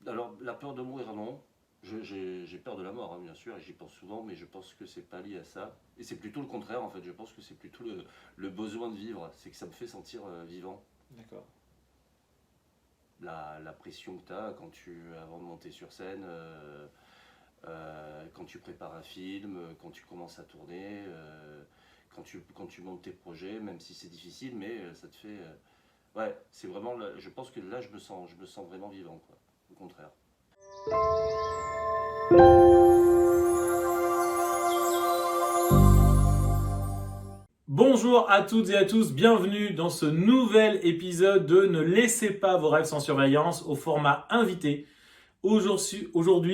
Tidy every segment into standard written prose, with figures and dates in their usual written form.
Alors, la peur de mourir, non. J'ai peur de la mort, hein, bien sûr, et j'y pense souvent, mais je pense que c'est pas lié à ça. Et c'est plutôt le contraire, en fait. Je pense que c'est plutôt le besoin de vivre. C'est que ça me fait sentir vivant. D'accord. La pression que tu as avant de monter sur scène, quand tu prépares un film, quand tu commences à tourner, quand tu montes tes projets, même si c'est difficile, mais ça te fait. Ouais, c'est vraiment. Je pense que là, je me sens vraiment vivant, quoi. Au contraire. Bonjour à toutes et à tous, bienvenue dans ce nouvel épisode de Ne laissez pas vos rêves sans surveillance au format invité. Aujourd'hui,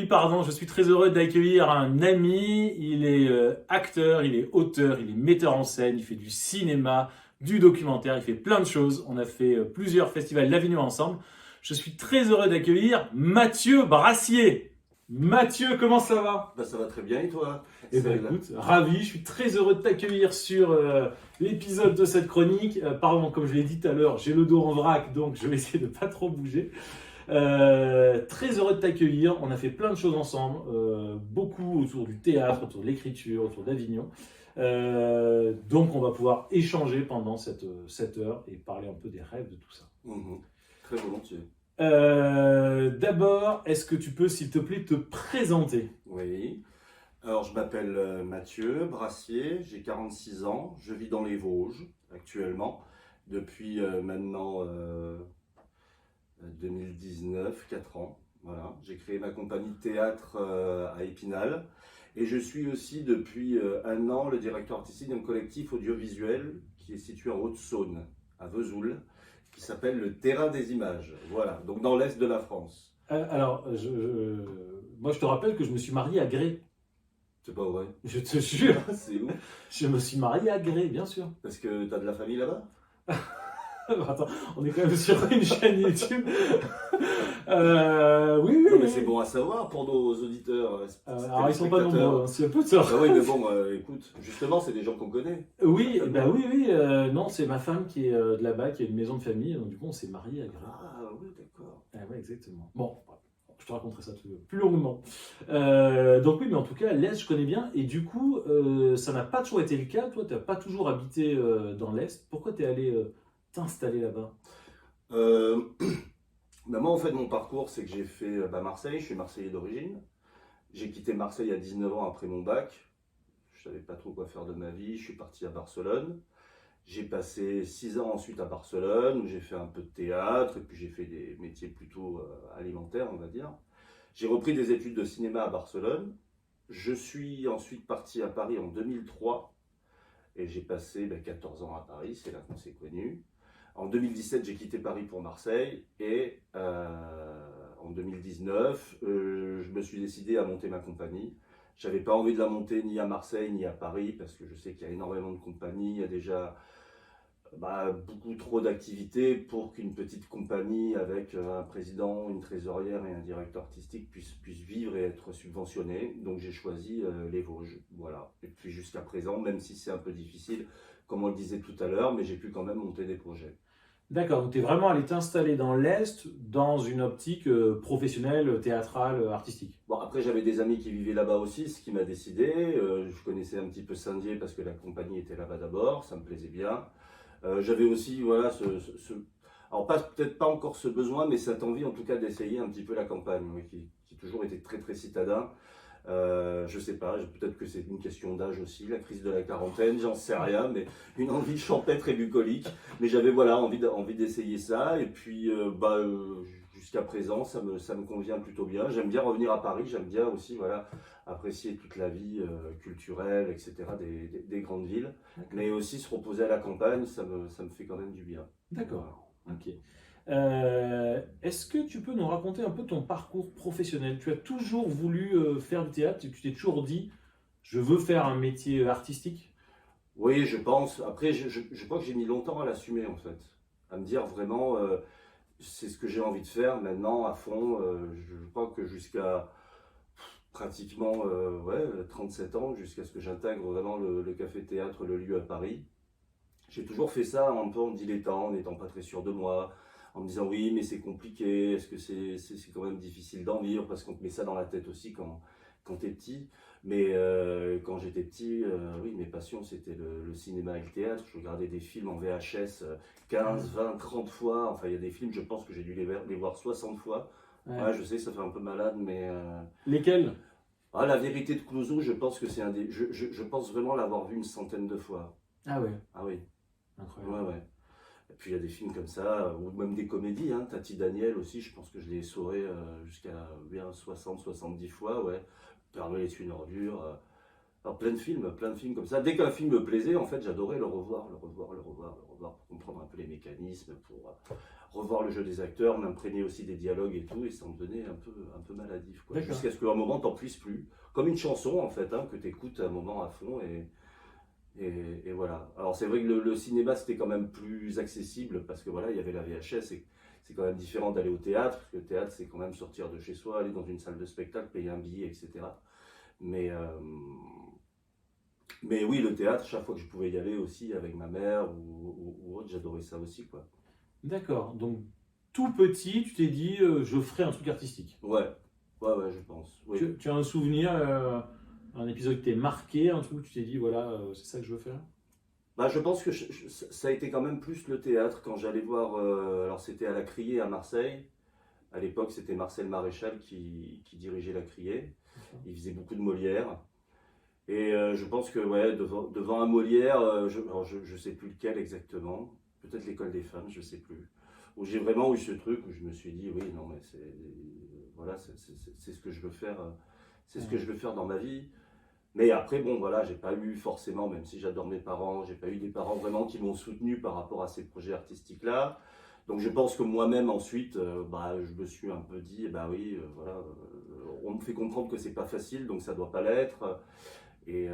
je suis très heureux d'accueillir un ami. Il est acteur, il est auteur, il est metteur en scène, il fait du cinéma, du documentaire, il fait plein de choses. On a fait plusieurs festivals d'Avignon ensemble. Je suis très heureux d'accueillir Mathieu Brassier. Mathieu, comment ça va? Bah, ça va très bien, et toi? Eh ben écoute, ravi, je suis très heureux de t'accueillir sur l'épisode de cette chronique. Pardon, comme je l'ai dit tout à l'heure, j'ai le dos en vrac, donc je vais essayer de pas trop bouger. Très heureux de t'accueillir. On a fait plein de choses ensemble, beaucoup autour du théâtre, autour de l'écriture, autour d'Avignon. Donc on va pouvoir échanger pendant cette heure et parler un peu des rêves de tout ça. Très volontiers. D'abord, est-ce que tu peux, s'il te plaît, te présenter? Oui. Alors, je m'appelle Mathieu Brassier, j'ai 46 ans, je vis dans les Vosges actuellement, depuis maintenant 2019, 4 ans. Voilà. J'ai créé ma compagnie de théâtre à Épinal et je suis aussi depuis un an le directeur artistique d'un collectif audiovisuel qui est situé en Haute-Saône, à Vesoul, qui s'appelle le Terrain des Images. Voilà, donc dans l'est de la France. Alors, moi je te rappelle que je me suis marié à Gré. C'est pas vrai. Je te jure, C'est où? je me suis marié à Gré, bien sûr. Parce que t'as de la famille là-bas? Attends, on est quand même sur une chaîne YouTube. Oui, oui. Non, mais c'est bon à savoir pour nos auditeurs. Alors, ils sont pas nombreux, hein, c'est un peu tort. Ah oui, mais bon, écoute, justement, c'est des gens qu'on connaît. Oui, bah oui, oui. Non, c'est ma femme qui est de là-bas, qui a une maison de famille. Donc, du coup, on s'est marié à Gré. Ah oui, d'accord. Ah ouais, exactement. Bon, je te raconterai ça plus longuement. Donc oui, mais en tout cas, l'Est, je connais bien. Et du coup, ça n'a pas toujours été le cas. Toi, tu n'as pas toujours habité dans l'Est. Pourquoi tu es allé t'installer là-bas? Euh, Bah, moi, en fait, mon parcours, c'est que j'ai fait Marseille. Je suis marseillais d'origine. J'ai quitté Marseille à 19 ans après mon bac. Je savais pas trop quoi faire de ma vie. Je suis parti à Barcelone. J'ai passé 6 ans ensuite à Barcelone, où j'ai fait un peu de théâtre, et puis j'ai fait des métiers plutôt alimentaires, on va dire. J'ai repris des études de cinéma à Barcelone. Je suis ensuite parti à Paris en 2003, et j'ai passé 14 ans à Paris, c'est là qu'on s'est connus. En 2017, j'ai quitté Paris pour Marseille, et en 2019, je me suis décidé à monter ma compagnie. J'avais pas envie de la monter ni à Marseille ni à Paris, parce que je sais qu'il y a énormément de compagnies, il y a déjà beaucoup trop d'activités pour qu'une petite compagnie avec un président, une trésorière et un directeur artistique puisse vivre et être subventionnée. Donc j'ai choisi les Vosges. Voilà. Et puis jusqu'à présent, même si c'est un peu difficile, comme on le disait tout à l'heure, mais j'ai pu quand même monter des projets. D'accord, donc tu es vraiment allé t'installer dans l'Est dans une optique professionnelle, théâtrale, artistique. Bon, après, j'avais des amis qui vivaient là-bas aussi, ce qui m'a décidé. Je connaissais un petit peu Saint-Dié parce que la compagnie était là-bas d'abord, ça me plaisait bien. J'avais aussi, voilà, alors peut-être pas encore ce besoin, mais cette envie en tout cas d'essayer un petit peu la campagne, oui, qui toujours était très très citadin. Je sais pas, peut-être que c'est une question d'âge aussi, la crise de la quarantaine, j'en sais rien, mais une envie champêtre et bucolique. Mais j'avais voilà envie d'essayer ça, et puis jusqu'à présent ça me convient plutôt bien. J'aime bien revenir à Paris, j'aime bien aussi voilà apprécier toute la vie culturelle, etc. des grandes villes, mais aussi se reposer à la campagne, ça me fait quand même du bien. D'accord, ok. Est-ce que tu peux nous raconter un peu ton parcours professionnel? Tu as toujours voulu faire du théâtre, tu t'es toujours dit, je veux faire un métier artistique? Oui, je pense. Après, je crois que j'ai mis longtemps à l'assumer en fait, à me dire vraiment c'est ce que j'ai envie de faire maintenant à fond. Je crois que jusqu'à pratiquement 37 ans, jusqu'à ce que j'intègre vraiment le café-théâtre, le lieu à Paris. J'ai toujours fait ça un peu en dilettant, en n'étant pas très sûr de moi, en me disant oui, mais c'est compliqué, est-ce que c'est quand même difficile d'en vivre, parce qu'on te met ça dans la tête aussi quand t'es petit. Mais quand j'étais petit, oui, mes passions c'était le cinéma et le théâtre. Je regardais des films en VHS 15, 20, 30 fois. Enfin, il y a des films, je pense que j'ai dû les voir 60 fois. Ouais. Ouais, je sais, ça fait un peu malade, mais. Lesquels? Ah, La vérité de Clouseau, je pense que c'est un des. Je pense vraiment l'avoir vu une centaine de fois. Ah ouais, Ah oui, incroyable. ouais. Et puis il y a des films comme ça, ou même des comédies, hein. Tati Daniel aussi, je pense que je l'ai essoré jusqu'à bien 60, 70 fois, ouais. Père Noël est une ordure. Alors plein de films comme ça. Dès qu'un film me plaisait, en fait, j'adorais le revoir, pour comprendre un peu les mécanismes, pour revoir le jeu des acteurs, m'imprégner aussi des dialogues et tout, et ça me devenait un peu maladif, quoi. D'accord. Jusqu'à ce qu'à un moment, t'en puisses plus. Comme une chanson, en fait, hein, que t'écoutes à un moment à fond, et voilà. Alors c'est vrai que le cinéma, c'était quand même plus accessible, parce que voilà, il y avait la VHS, et c'est quand même différent d'aller au théâtre, parce que le théâtre, c'est quand même sortir de chez soi, aller dans une salle de spectacle, payer un billet, etc. Mais, euh, mais oui, le théâtre, chaque fois que je pouvais y aller aussi avec ma mère ou autre, j'adorais ça aussi, quoi. D'accord. Donc, tout petit, tu t'es dit, je ferai un truc artistique. Ouais, je pense. Oui. Tu as un souvenir, un épisode qui t'est marqué, un truc où tu t'es dit, voilà, c'est ça que je veux faire? Bah, je pense que ça a été quand même plus le théâtre quand j'allais voir. Alors, c'était à la Criée à Marseille. À l'époque, c'était Marcel Maréchal qui dirigeait la Criée. Il faisait beaucoup de Molière. Et je pense que ouais, devant un Molière, alors je sais plus lequel exactement, peut-être l'École des femmes, je sais plus, où j'ai vraiment eu ce truc où je me suis dit oui, non, mais voilà, c'est ce que je veux faire, c'est ce que je veux faire dans ma vie. Mais après, bon, voilà, j'ai pas eu forcément, même si j'adore mes parents, j'ai pas eu des parents vraiment qui m'ont soutenu par rapport à ces projets artistiques-là. Donc je pense que moi-même ensuite, bah, je me suis un peu dit, bah oui, voilà, on me fait comprendre que c'est pas facile, donc ça doit pas l'être. Et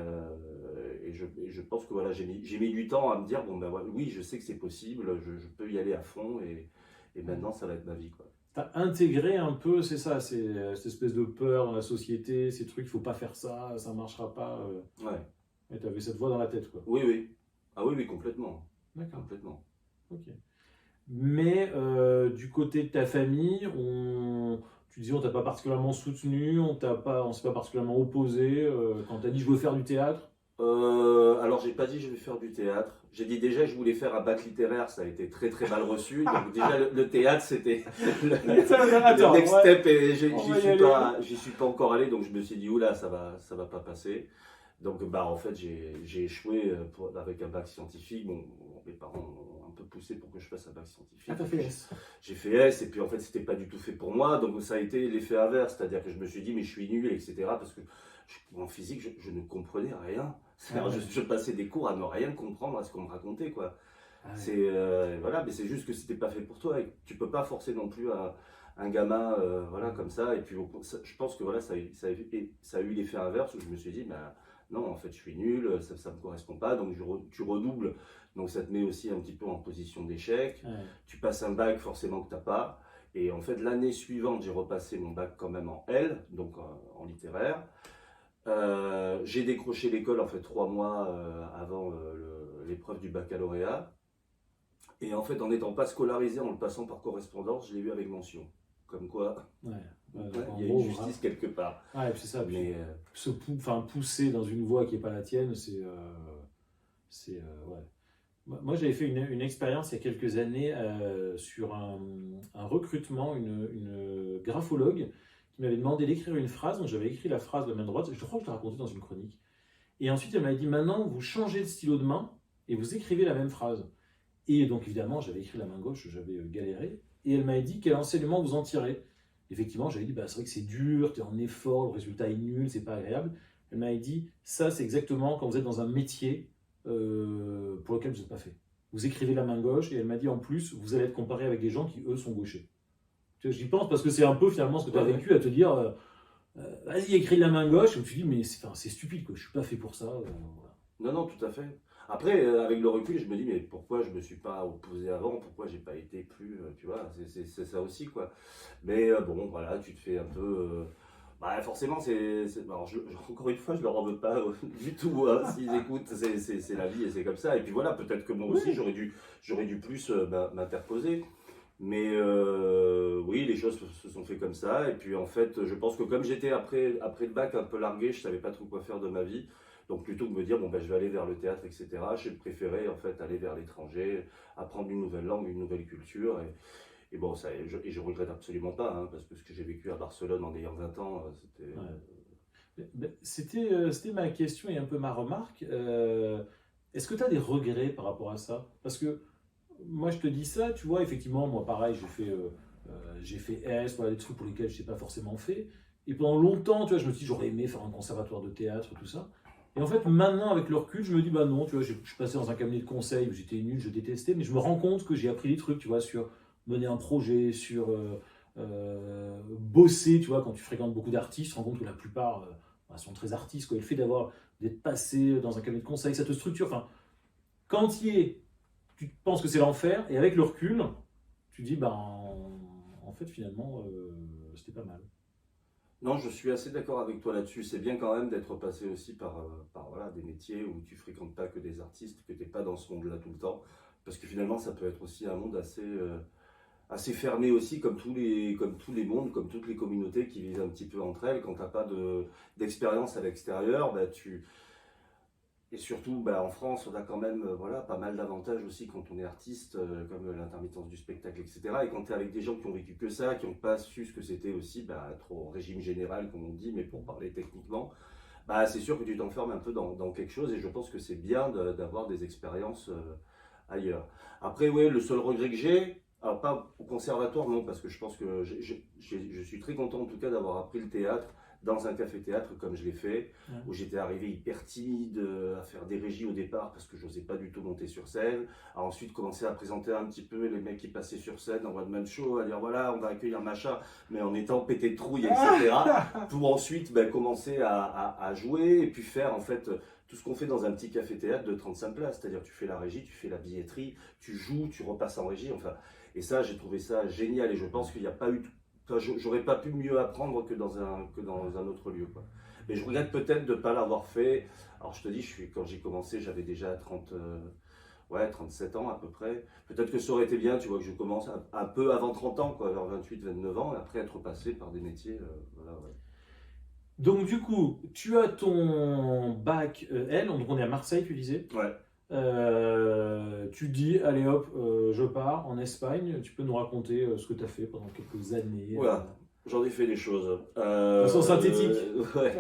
je pense que voilà, j'ai mis du temps à me dire, bon ben voilà, oui, je sais que c'est possible, je peux y aller à fond, et maintenant ça va être ma vie, quoi. T'as intégré un peu, c'est ça, cette espèce de peur dans la société, ces trucs, il faut pas faire ça marchera pas. Ouais. Et t'avais cette voix dans la tête, quoi. Oui, oui. Ah oui, oui, complètement. D'accord. Complètement. Ok. Mais du côté de ta famille, tu disais on t'a pas particulièrement soutenu, on s'est pas particulièrement opposé quand t'as dit je veux faire du théâtre. Alors j'ai pas dit je vais faire du théâtre. J'ai dit déjà que je voulais faire un bac littéraire, ça a été très très mal reçu. Donc déjà le théâtre c'était le Attends, next ouais, step, et on va y aller. j'y suis pas encore allé, donc je me suis dit oula, ça va pas passer. Donc bah en fait j'ai échoué avec un bac scientifique. Bon, mes parents m'ont un peu poussé pour que je fasse un bac scientifique. Ah, t'as fait S. J'ai fait S, et puis en fait c'était pas du tout fait pour moi, donc ça a été l'effet inverse, c'est-à-dire que je me suis dit mais je suis nul, etc. Parce que en physique je ne comprenais rien. Ah ouais. Je passais des cours à ne rien comprendre à ce qu'on me racontait, quoi. Ah ouais. Voilà, mais c'est juste que c'était pas fait pour toi, et tu peux pas forcer non plus un gamin voilà, comme ça. Et puis je pense que voilà, ça a eu l'effet inverse, où je me suis dit bah non, en fait je suis nul, ça me correspond pas, donc tu redoubles, donc ça te met aussi un petit peu en position d'échec. Ouais. Tu passes un bac forcément que t'as pas, et en fait l'année suivante j'ai repassé mon bac quand même en L, donc en littéraire. J'ai décroché l'école en fait 3 mois avant l'épreuve du baccalauréat. Et en fait, en n'étant pas scolarisé, en le passant par correspondance, je l'ai eu avec mention. Comme quoi, Ouais. il Donc, en y a gros, une justice quelque part. ouais, puis c'est ça. Puis Mais pousser dans une voie qui n'est pas la tienne, ouais. Moi, j'avais fait une expérience il y a quelques années sur un recrutement, une graphologue qui m'avait demandé d'écrire une phrase. Donc, j'avais écrit la phrase de main droite. Je crois que je l'ai raconté dans une chronique. Et ensuite, elle m'avait dit maintenant, vous changez de stylo de main et vous écrivez la même phrase. Et donc, évidemment, j'avais écrit la main gauche, j'avais galéré. Et elle m'avait dit quel enseignement vous en tirez. Effectivement, j'avais dit bah, c'est vrai que c'est dur, tu es en effort, le résultat est nul, c'est pas agréable. Elle m'avait dit ça, c'est exactement quand vous êtes dans un métier pour lequel vous n'êtes pas fait. Vous écrivez la main gauche, et elle m'a dit en plus, vous allez être comparé avec des gens qui, eux, sont gauchers. Tu vois, j'y pense parce que c'est un peu finalement ce que tu as vécu, à te dire vas-y, écris de la main gauche. Et je me suis dit, mais c'est stupide, quoi. Je suis pas fait pour ça. Voilà. non, tout à fait. Après, avec le recul, je me dis, mais pourquoi je me suis pas opposé avant? Pourquoi j'ai pas été plus, tu vois, c'est ça aussi, quoi. Mais bon, voilà, tu te fais un peu. Bah forcément, alors encore une fois, je leur en veux pas du tout, hein, s'ils écoutent, c'est la vie et c'est comme ça. Et puis voilà, peut-être que moi aussi, Oui. j'aurais dû plus m'interposer. Mais oui, les choses se sont fait comme ça. Et puis en fait, je pense que comme j'étais après le bac un peu largué, je savais pas trop quoi faire de ma vie. Donc plutôt que de me dire, bon, ben, je vais aller vers le théâtre, etc., j'ai préféré en fait aller vers l'étranger, apprendre une nouvelle langue, une nouvelle culture. Et bon, je regrette absolument pas, hein, parce que ce que j'ai vécu à Barcelone en ayant 20 ans, c'était... C'était ma question et un peu ma remarque. Est-ce que tu as des regrets par rapport à ça? Parce que moi, je te dis ça, tu vois, effectivement, moi, pareil, j'ai fait S, voilà, des trucs pour lesquels je n'ai pas forcément fait. Et pendant longtemps, tu vois, je me suis dit, j'aurais aimé faire un conservatoire de théâtre, tout ça. Et en fait, maintenant, avec le recul, je me dis, bah non, tu vois, je suis passé dans un cabinet de conseil où j'étais nul, je détestais, mais je me rends compte que j'ai appris des trucs, tu vois, sur mener un projet, sur bosser, tu vois, quand tu fréquentes beaucoup d'artistes, tu te rends compte que la plupart bah, sont très artistes, quoi. Et le fait d'être passé dans un cabinet de conseil, ça te structure. Enfin, quand tu y es, tu penses que c'est l'enfer, et avec le recul, tu dis, ben, en fait, finalement, c'était pas mal. Non, je suis assez d'accord avec toi là-dessus. C'est bien quand même d'être passé aussi par voilà, des métiers où tu fréquentes pas que des artistes, que tu n'es pas dans ce monde-là tout le temps. Parce que finalement, ça peut être aussi un monde assez fermé aussi, comme tous les mondes, comme toutes les communautés qui vivent un petit peu entre elles. Quand tu n'as pas d'expérience à l'extérieur, bah, et surtout, bah, en France, on a quand même voilà, pas mal d'avantages aussi quand on est artiste, comme l'intermittence du spectacle, etc. Et quand tu es avec des gens qui ont vécu que ça, qui n'ont pas su ce que c'était aussi, bah, être au régime général, comme on dit, mais pour parler techniquement, bah, c'est sûr que tu t'enfermes un peu dans quelque chose. Et je pense que c'est bien d'avoir des expériences ailleurs. Après, oui, le seul regret que j'ai, alors pas au conservatoire, non, parce que je pense que je suis très content en tout cas d'avoir appris le théâtre dans un café-théâtre comme je l'ai fait, Ouais. où j'étais arrivé hyper timide à faire des régies au départ parce que je n'osais pas du tout monter sur scène, à ensuite commencer à présenter un petit peu les mecs qui passaient sur scène en one-man show, à dire voilà, on va accueillir machin, mais en étant pété de trouille, etc. Pour ensuite ben, commencer à jouer et puis faire en fait tout ce qu'on fait dans un petit café-théâtre de 35 places, c'est-à-dire tu fais la régie, tu fais la billetterie, tu joues, tu repasses en régie, enfin. Et ça, j'ai trouvé ça génial et je pense qu'il n'y a pas eu enfin, j'aurais pas pu mieux apprendre que dans un autre lieu, quoi. Mais je regrette peut-être de ne pas l'avoir fait. Alors je te dis, quand j'ai commencé, j'avais déjà 37 ans à peu près. Peut-être que ça aurait été bien, tu vois, que je commence un peu avant 30 ans, quoi, vers 28, 29 ans, et après être passé par des métiers. Voilà, ouais. Donc, du coup, tu as ton bac L, donc on est à Marseille, tu disais. Ouais. Tu dis, allez hop, je pars en Espagne. Tu peux nous raconter ce que tu as fait pendant quelques années. Voilà. J'en ai fait des choses. De façon synthétique. Ouais,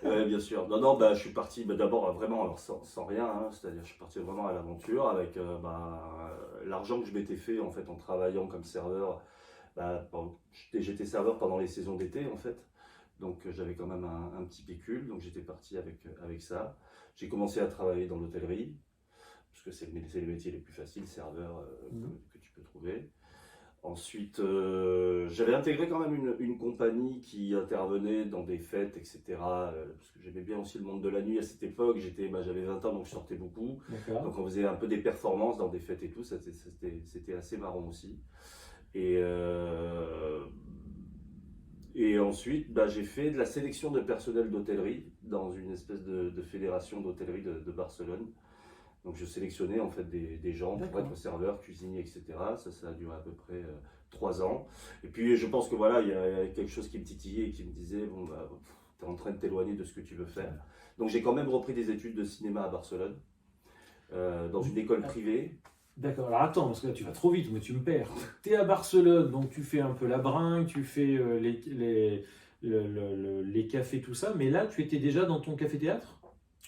ouais, bien sûr. Non, non, bah, je suis parti bah, d'abord vraiment alors, sans rien, hein, c'est-à-dire je suis parti vraiment à l'aventure avec l'argent que je m'étais fait en fait en travaillant comme serveur. Bah, j'étais serveur pendant les saisons d'été en fait, donc j'avais quand même un petit pécule, donc j'étais parti avec ça. J'ai commencé à travailler dans l'hôtellerie, parce que c'est les métiers les plus faciles, serveur que tu peux trouver. Ensuite, j'avais intégré quand même une compagnie qui intervenait dans des fêtes, etc. Parce que j'aimais bien aussi le monde de la nuit à cette époque. J'avais 20 ans, donc je sortais beaucoup. D'accord. Donc on faisait un peu des performances dans des fêtes et tout. C'était assez marrant aussi. Et, euh, et ensuite, bah, j'ai fait de la sélection de personnel d'hôtellerie dans une espèce de fédération d'hôtellerie de Barcelone. Donc je sélectionnais en fait des gens pour être serveur, cuisinier, etc. Ça a duré à peu près 3 ans. Et puis je pense que voilà, il y a quelque chose qui me titillait et qui me disait, bon, bah, tu es en train de t'éloigner de ce que tu veux faire. Donc j'ai quand même repris des études de cinéma à Barcelone, dans une école privée. D'accord, alors attends, parce que là tu vas trop vite, mais tu me perds. Tu es à Barcelone, donc tu fais un peu la bringue, tu fais les cafés, tout ça, mais là tu étais déjà dans ton café-théâtre?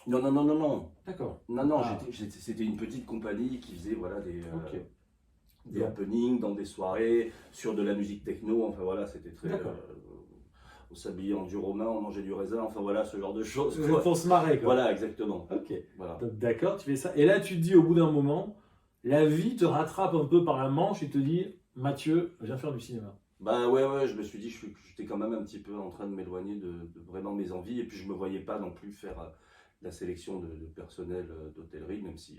Non, non, non, non, non. D'accord. Non, non, c'était une petite compagnie qui faisait voilà, Ok. des happenings dans des soirées, sur de la musique techno, enfin voilà, c'était très... on s'habillait en dur romain, on mangeait du raisin, enfin voilà, ce genre de choses. Pour se marrer, quoi. Voilà, exactement. Ok. Voilà. Donc, d'accord, tu fais ça. Et là tu te dis au bout d'un moment, la vie te rattrape un peu par la manche et te dit, Mathieu, viens faire du cinéma. Bah ouais, je me suis dit, j'étais quand même un petit peu en train de m'éloigner de vraiment mes envies, et puis je me voyais pas non plus faire la sélection de personnel d'hôtellerie, même si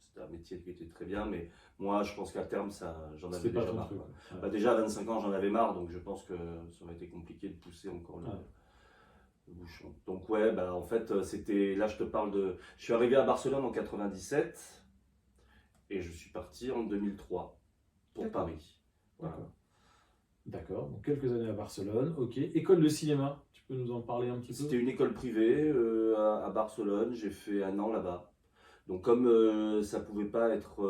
c'était un métier qui était très bien, mais moi je pense qu'à terme j'en avais déjà marre. Truc, ouais. Bah, déjà à 25 ans j'en avais marre, donc je pense que ça aurait été compliqué de pousser encore le bouchon. Donc ouais, bah en fait là je te parle je suis arrivé à Barcelone en 97 et je suis parti en 2003 pour Paris. Voilà. D'accord. Donc quelques années à Barcelone. Ok. École de cinéma. Tu peux nous en parler un petit peu? C'était une école privée à Barcelone, j'ai fait 1 an là-bas. Donc comme ça pouvait pas être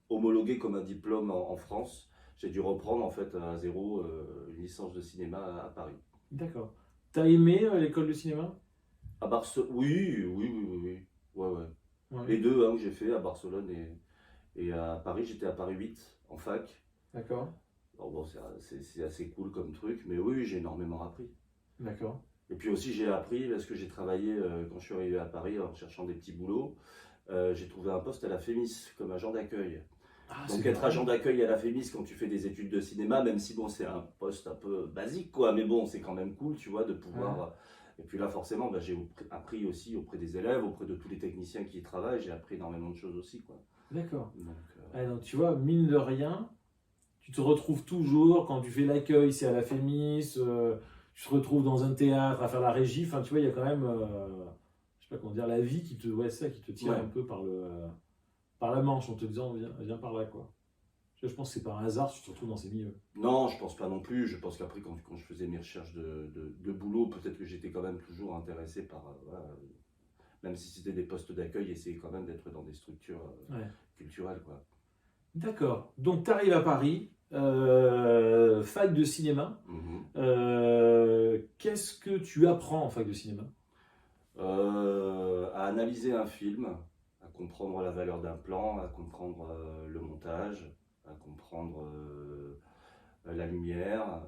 homologué comme un diplôme en France, j'ai dû reprendre en fait à zéro une licence de cinéma à Paris. D'accord. T'as aimé l'école de cinéma? À Barcelone, oui, oui, oui, oui, oui. Ouais, ouais. Ouais. Les deux hein, que j'ai fait à Barcelone et à Paris, j'étais à Paris 8 en fac. D'accord. Alors bon, c'est assez cool comme truc, mais oui, j'ai énormément appris. D'accord. Et puis aussi, j'ai appris parce que j'ai travaillé quand je suis arrivé à Paris en cherchant des petits boulots. J'ai trouvé un poste à la Fémis comme agent d'accueil. Ah, Donc c'est être marrant. agent d'accueil à la Fémis quand tu fais des études de cinéma, même si bon, c'est un poste un peu basique, quoi, mais bon, c'est quand même cool, tu vois, de pouvoir. Ouais. Et puis là, forcément, bah, j'ai appris aussi auprès des élèves, auprès de tous les techniciens qui y travaillent, j'ai appris énormément de choses aussi, quoi. D'accord. Donc, Ah, donc tu vois, mine de rien, tu te retrouves toujours, quand tu fais l'accueil, c'est à la Fémis, tu te retrouves dans un théâtre à faire la régie, enfin tu vois, il y a quand même, je sais pas comment dire, la vie qui te, ouais, ça, qui te tire Ouais. un peu par la manche en te disant, viens par là, quoi. Je pense que c'est par hasard que tu te retrouves dans ces milieux. non, je pense pas non plus. Je pense qu'après, quand je faisais mes recherches de boulot, peut-être que j'étais quand même toujours intéressé par, voilà, même si c'était des postes d'accueil, essayer quand même d'être dans des structures Ouais. culturelles, quoi. D'accord. Donc tu arrives à Paris, fac de cinéma. Mhm. Qu'est-ce que tu apprends en fac de cinéma? À analyser un film, à comprendre la valeur d'un plan, à comprendre le montage, à comprendre la lumière.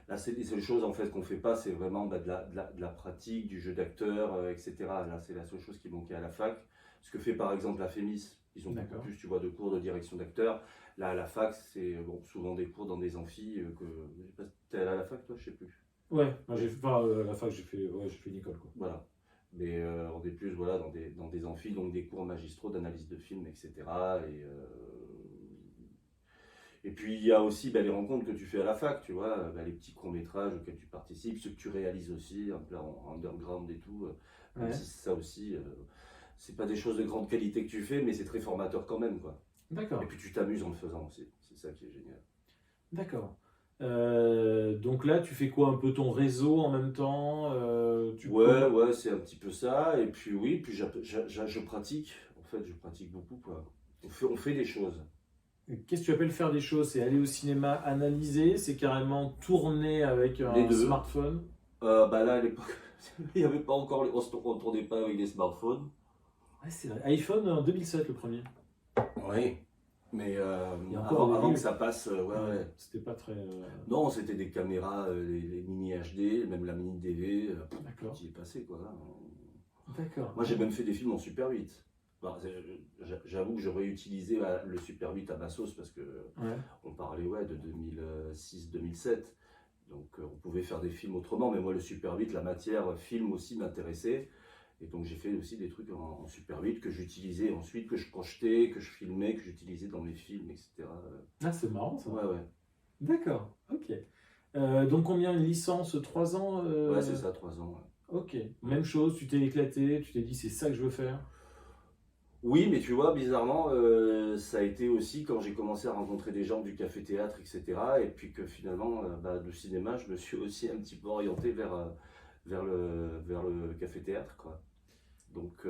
Là, c'est les seules choses en fait qu'on fait pas, c'est vraiment bah, de la pratique, du jeu d'acteur, etc. Là, c'est la seule chose qui manquait à la fac. Ce que fait par exemple la Fémis, ils ont beaucoup D'accord. plus, tu vois, de cours de direction d'acteur. Là, à la fac, c'est bon, souvent des cours dans des amphis que. Je sais pas, t'es allé à la fac, toi, je sais plus. Ouais, moi, la fac, j'ai fait une école, quoi. Voilà. Mais on est plus voilà, dans des amphis, donc des cours magistraux d'analyse de films, etc. Et puis il y a aussi bah, les rencontres que tu fais à la fac, tu vois, bah, les petits courts-métrages auxquels tu participes, ceux que tu réalises aussi, un peu en underground et tout. Même Ouais. si ça aussi, c'est pas des choses de grande qualité que tu fais, mais c'est très formateur quand même, quoi. D'accord. Et puis tu t'amuses en le faisant aussi, c'est ça qui est génial. D'accord. Donc là, tu fais quoi un peu ton réseau en même temps Ouais, ouais, c'est un petit peu ça. Et puis oui, puis je pratique. En fait, je pratique beaucoup, quoi. On fait des choses. Qu'est-ce que tu appelles faire des choses? C'est aller au cinéma analyser, c'est carrément tourner avec Les un deux. smartphone. Bah là, à l'époque, il n'y avait pas encore, on ne tournait pas avec des smartphones. Ouais, c'est vrai. iPhone en 2007 le premier. Oui. Mais Il y a encore avant des que ça passe, ouais, ouais. C'était pas très. Non, c'était des caméras, les mini HD, même la mini DV, D'accord. qui est passé, quoi. D'accord. Moi, j'ai même fait des films en Super 8. Bah, j'avoue que j'aurais utilisé le Super 8 à ma sauce parce que Ouais. on parlait ouais, de 2006-2007. Donc on pouvait faire des films autrement, mais moi le Super 8, la matière film aussi m'intéressait. Et donc j'ai fait aussi des trucs en Super 8 que j'utilisais ensuite, que je projetais, que je filmais, que j'utilisais dans mes films, etc. Ah, c'est marrant ça. Ouais, ouais. D'accord. Ok. Donc combien une licence? 3 ans Ouais, c'est ça, 3 ans. Ouais. Ok. Même chose, tu t'es éclaté, tu t'es dit c'est ça que je veux faire. Oui, mais tu vois, bizarrement, ça a été aussi quand j'ai commencé à rencontrer des gens du café-théâtre, etc. Et puis que finalement, bah, le cinéma, je me suis aussi un petit peu orienté vers le café-théâtre, quoi. Donc,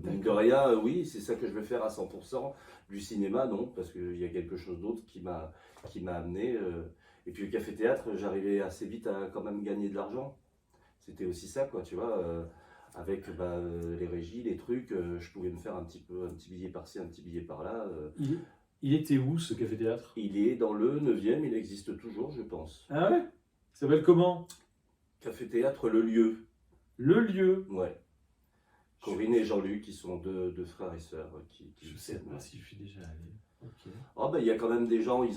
mine de rien, oui, c'est ça que je vais faire à 100%. Du cinéma, non, parce qu'il y a quelque chose d'autre qui m'a amené. Et puis le café-théâtre, j'arrivais assez vite à quand même gagner de l'argent. C'était aussi ça, quoi, tu vois. Avec bah, les régies, les trucs, je pouvais me faire un petit billet par-ci, un petit billet par-là. Il était où ce café-théâtre? Il est dans le 9e, il existe toujours, je pense. Ah ouais? Ça s'appelle comment? Café-théâtre, le lieu. Le lieu. Ouais. Corinne et Jean-Luc, qui sont deux frères et sœurs. Je sais pas si je suis déjà allé. Ok. Oh, bah, il y a quand même des gens, il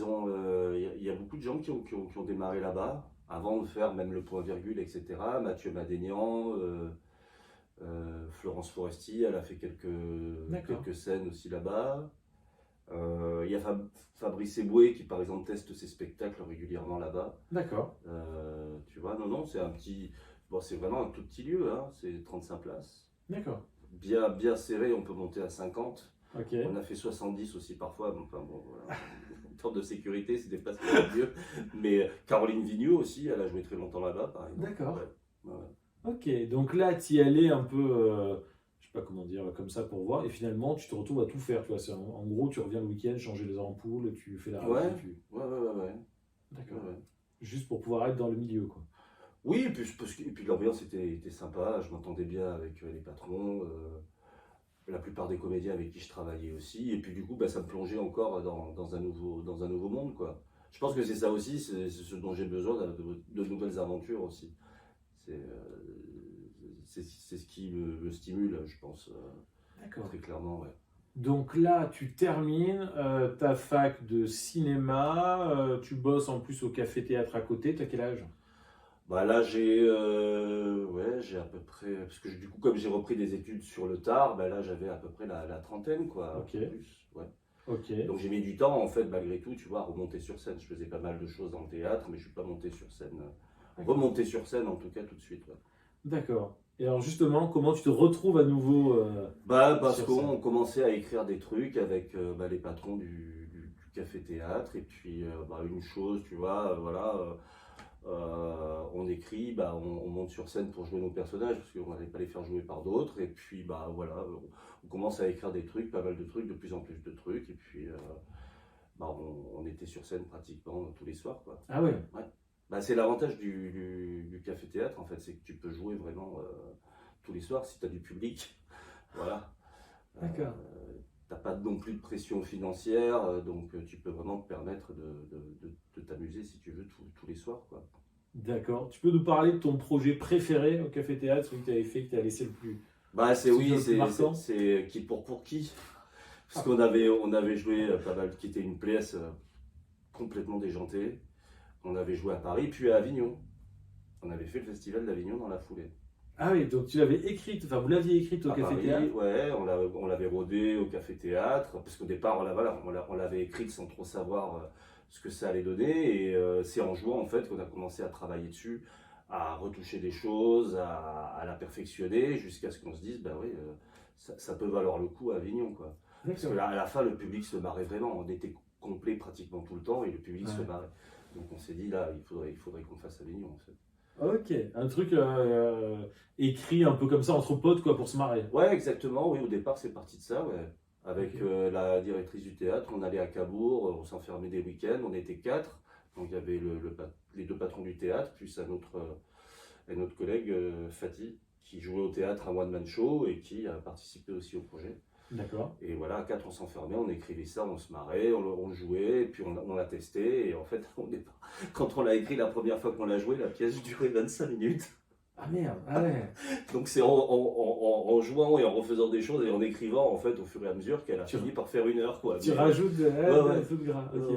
y a beaucoup de gens qui ont démarré là-bas, avant de faire même le point virgule, etc. Mathieu Madénian, Florence Foresti, elle a fait quelques scènes aussi là-bas. Il y a Fabrice Eboué qui par exemple teste ses spectacles régulièrement là-bas. D'accord. Tu vois, non, c'est un petit. Bon, c'est vraiment un tout petit lieu, hein, c'est 35 places. D'accord. Bien serré, on peut monter à 50. Ok. On a fait 70 aussi parfois, mais enfin bon, voilà. termes de sécurité, c'était pas ce qu'il y avait de mieux. Mais Caroline Vigneault aussi, elle a joué très longtemps là-bas, par exemple. D'accord. Ouais, ouais. Ok, donc là, tu y allais un peu, je sais pas comment dire, comme ça pour voir, et finalement, tu te retrouves à tout faire. Tu vois, en gros, tu reviens le week-end, changer les ampoules, tu fais la Ouais, radio. ouais. D'accord. Ouais. Juste pour pouvoir être dans le milieu, quoi. Oui, et puis l'ambiance était sympa, je m'entendais bien avec les patrons, la plupart des comédiens avec qui je travaillais aussi, et puis du coup, bah, ça me plongeait encore dans un nouveau monde, quoi. Je pense que c'est ça aussi, c'est ce dont j'ai besoin, de nouvelles aventures aussi. C'est c'est ce qui me stimule, je pense, D'accord. très clairement, ouais. Donc là, tu termines ta fac de cinéma, tu bosses en plus au café-théâtre à côté, t'as quel âge? Bah là, ouais, j'ai à peu près, parce que du coup, comme j'ai repris des études sur le tard, bah là, j'avais à peu près la trentaine, quoi, un Ok, peu plus, ouais. ok, Donc j'ai mis du temps, en fait, malgré tout, tu vois, à remonter sur scène. Je faisais pas mal de choses dans le théâtre, mais je suis pas monté sur scène. d'accord. Remonter sur scène, en tout cas, tout de suite, ouais. D'accord. Et alors justement, comment tu te retrouves à nouveau Bah, parce sur scène? qu'on commençait à écrire des trucs avec bah, les patrons du café-théâtre, et puis bah, une chose, tu vois, voilà, on écrit, bah, on monte sur scène pour jouer nos personnages, parce qu'on n'allait pas les faire jouer par d'autres, et puis bah voilà, on commence à écrire des trucs, pas mal de trucs, de plus en plus de trucs, et puis bah, on était sur scène pratiquement tous les soirs, quoi. Ah ouais, Ouais. Bah, c'est l'avantage du café-théâtre, en fait, c'est que tu peux jouer vraiment tous les soirs si tu as du public. Voilà. Euh, d'accord. T'as pas non plus de pression financière, donc tu peux vraiment te permettre de t'amuser si tu veux tous les soirs, quoi. D'accord. Tu peux nous parler de ton projet préféré au café-théâtre, celui que tu avais fait, que tu as laissé le plus, Bah, celui le plus marquant? c'est qui pour qui? Parce Ah, on avait joué pas mal, qui était une pièce complètement déjantée. On avait joué à Paris, puis à Avignon. On avait fait le festival d'Avignon dans la foulée. ah oui, donc tu l'avais écrite, enfin vous l'aviez écrite au À Paris, café-théâtre. ouais, on l'avait rodé au café-théâtre, parce qu'au départ, on l'avait écrite sans trop savoir ce que ça allait donner, et c'est en jouant en fait qu'on a commencé à travailler dessus, à retoucher des choses, à la perfectionner, jusqu'à ce qu'on se dise, bah oui, ça peut valoir le coup à Avignon, quoi. Parce que D'accord. là, à la fin, le public se marrait vraiment, on était complet pratiquement tout le temps, et le public se Ouais. marrait. Donc on s'est dit, là, il faudrait qu'on fasse Avignon, en fait. Ok, un truc écrit un peu comme ça entre potes quoi pour se marrer. Ouais, exactement. Oui, au départ, c'est parti de ça, ouais. Avec Ok. la directrice du théâtre, on allait à Cabourg, on s'enfermait des week-ends, on était quatre. Donc il y avait les deux patrons du théâtre, plus un autre collègue, Fatih, qui jouait au théâtre un one-man show et qui a participé aussi au projet. D'accord. Et voilà, à quatre, on s'enfermait, on écrivait ça, on se marrait, on jouait, et puis on l'a testé. Et en fait, quand on l'a écrit la première fois qu'on l'a joué, la pièce durait 25 minutes. Ah merde, ah ouais. Donc c'est en jouant et en refaisant des choses et en écrivant en fait au fur et à mesure qu'elle a Tu, fini par faire une heure, quoi. tu Mais, rajoutes ouais, un ouais, peu de gras. ouais, Ok.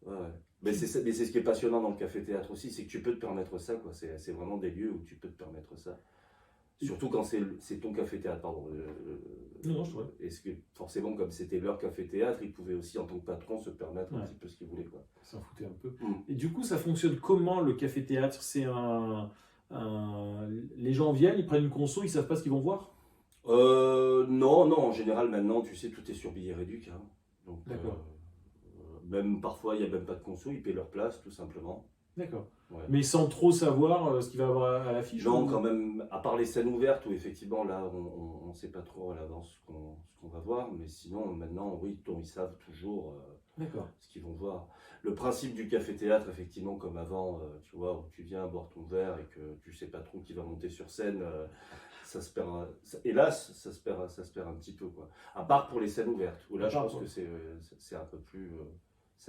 ouais. Mais mais c'est ce qui est passionnant dans le café-théâtre aussi, c'est que tu peux te permettre ça, quoi. C'est vraiment des lieux où tu peux te permettre ça. Surtout quand c'est ton café-théâtre, pardon. Non, non, je vois. Est-ce que forcément, comme c'était leur café-théâtre, ils pouvaient aussi en tant que patron se permettre un Ouais, petit peu ce qu'ils voulaient, quoi. s'en foutait un peu. Mm. Et du coup, ça fonctionne comment le café-théâtre? Les gens viennent, ils prennent une conso, ils savent pas ce qu'ils vont voir? Non, non, en général maintenant, tu sais, tout est sur billet réduit, hein. Donc, D'accord, même parfois, il n'y a même pas de conso, ils paient leur place, tout simplement. d'accord. Ouais. Mais sans trop savoir ce qu'il va y avoir à l'affiche Non, ou... quand même, à part les scènes ouvertes où effectivement, là, on ne sait pas trop à l'avance ce qu'on va voir, mais sinon, maintenant, oui, ils savent toujours D'accord. ce qu'ils vont voir. Le principe du café-théâtre, effectivement, comme avant, tu vois, où tu viens boire ton verre et que tu sais pas trop qui va monter sur scène, ça se perd, hélas, ça se perd un petit peu, quoi. À part pour les scènes ouvertes, où là, À je part pense pour- que c'est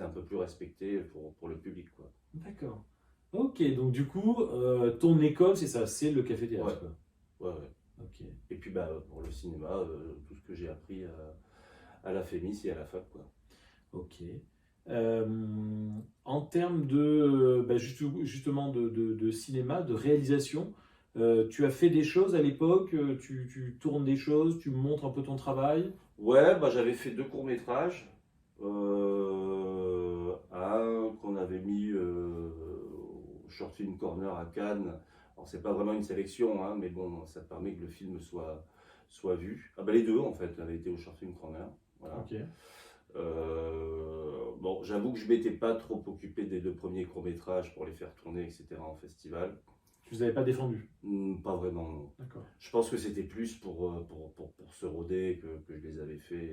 un peu plus respecté pour le public, quoi. D'accord. Ok, donc du coup, ton école, c'est ça, c'est le Ouais, café-théâtre, quoi. ouais. Ok. Et puis, bah, pour le cinéma, tout ce que j'ai appris à la FEMIS et à la fac, quoi. Ok. Euh, En termes justement de cinéma, de réalisation, tu as fait des choses à l'époque, tu tournes des choses, tu montres un peu ton travail. Ouais, bah, j'avais fait deux courts-métrages. Un qu'on avait mis au Short Film Corner à Cannes. Alors, c'est pas vraiment une sélection, hein, mais bon, ça permet que le film soit vu. Ah, bah, les deux, en fait, avaient été au Short Film Corner. Voilà. Ok. Bon, j'avoue que je m'étais pas trop occupé des 2 premiers courts-métrages pour les faire tourner, etc. en festival. Tu ne les avais pas défendus? Pas vraiment, non. D'accord. Je pense que c'était plus pour se roder que je les avais faits.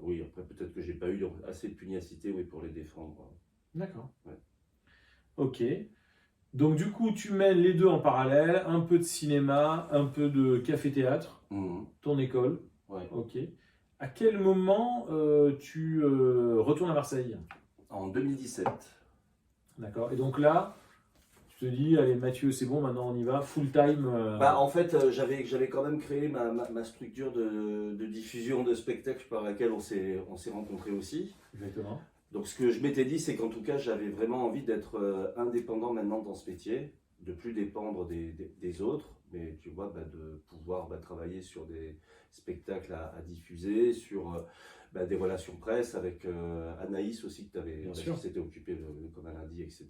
Oui, après peut-être que j'ai pas eu assez de pugnacité, oui, pour les défendre. D'accord. Ouais. Ok. Donc du coup, tu mènes les deux en parallèle, un peu de cinéma, un peu de café-théâtre, ton école. Ouais. Ok. À quel moment tu retournes à Marseille? En 2017. D'accord. Et donc là, tu te dis, allez Mathieu, c'est bon, maintenant on y va, full time. En fait, j'avais quand même créé ma structure de diffusion de spectacles par laquelle on s'est rencontrés aussi. Exactement. Donc ce que je m'étais dit, c'est qu'en tout cas, j'avais vraiment envie d'être indépendant maintenant dans ce métier, de plus dépendre des autres, mais tu vois, de pouvoir travailler sur des spectacles à diffuser, sur des relations presse avec Anaïs aussi, qui s'était occupée de Comme un lundi, etc.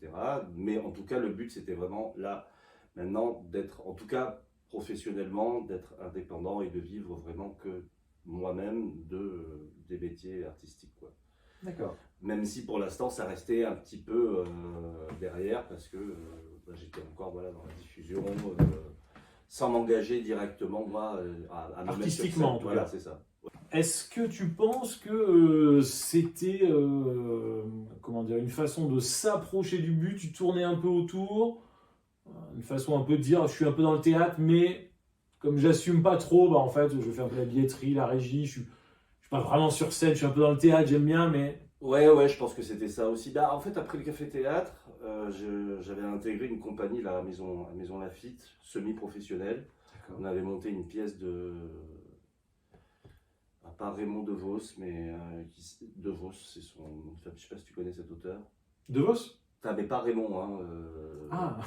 Mais en tout cas, le but, c'était vraiment là, maintenant, d'être, en tout cas professionnellement, d'être indépendant et de vivre vraiment que moi-même des métiers artistiques, quoi. D'accord. Même si pour l'instant ça restait un petit peu derrière parce que j'étais encore dans la diffusion sans m'engager directement moi à me mettre sur scène. Artistiquement, en tout Voilà, cas. c'est ça. Est-ce que tu penses que c'était comment dire, une façon de s'approcher du but, tu tournais un peu autour, une façon un peu de dire je suis un peu dans le théâtre, mais comme j'assume pas trop, en fait je fais un peu la billetterie, la régie, je suis pas vraiment sur scène, je suis un peu dans le théâtre, j'aime bien, mais... Ouais, je pense que c'était ça aussi. En fait, après le café-théâtre, j'avais intégré une compagnie, la Maison Lafitte, semi-professionnelle. On avait monté une pièce pas Raymond DeVos, mais DeVos, c'est son nom de famille. Je sais pas si tu connais cet auteur. DeVos? Mais pas Raymond, hein. Ah.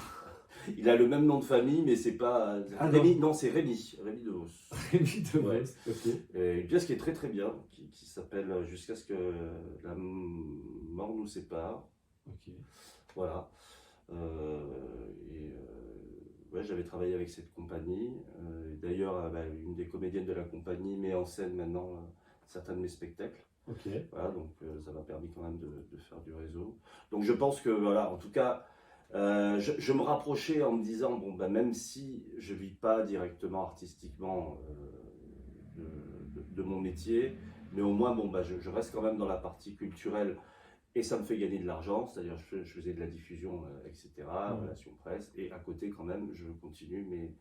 Il a le même nom de famille, mais c'est pas. Rémi, non, c'est Rémi DeVos. Rémi DeVos, ouais. Ok. Une pièce qui est très très bien, qui s'appelle Jusqu'à ce que la mort nous sépare. Ok. Voilà. Ouais, j'avais travaillé avec cette compagnie. D'ailleurs, une des comédiennes de la compagnie met en scène maintenant certains de mes spectacles. Ok. Voilà, donc ça m'a permis quand même de faire du réseau. Donc je pense que, voilà, en tout cas, je me rapprochais en me disant, même si je ne vis pas directement artistiquement de mon métier, mais au moins, je reste quand même dans la partie culturelle et ça me fait gagner de l'argent, c'est-à-dire je faisais de la diffusion, etc., relations presse, et à côté quand même, je continue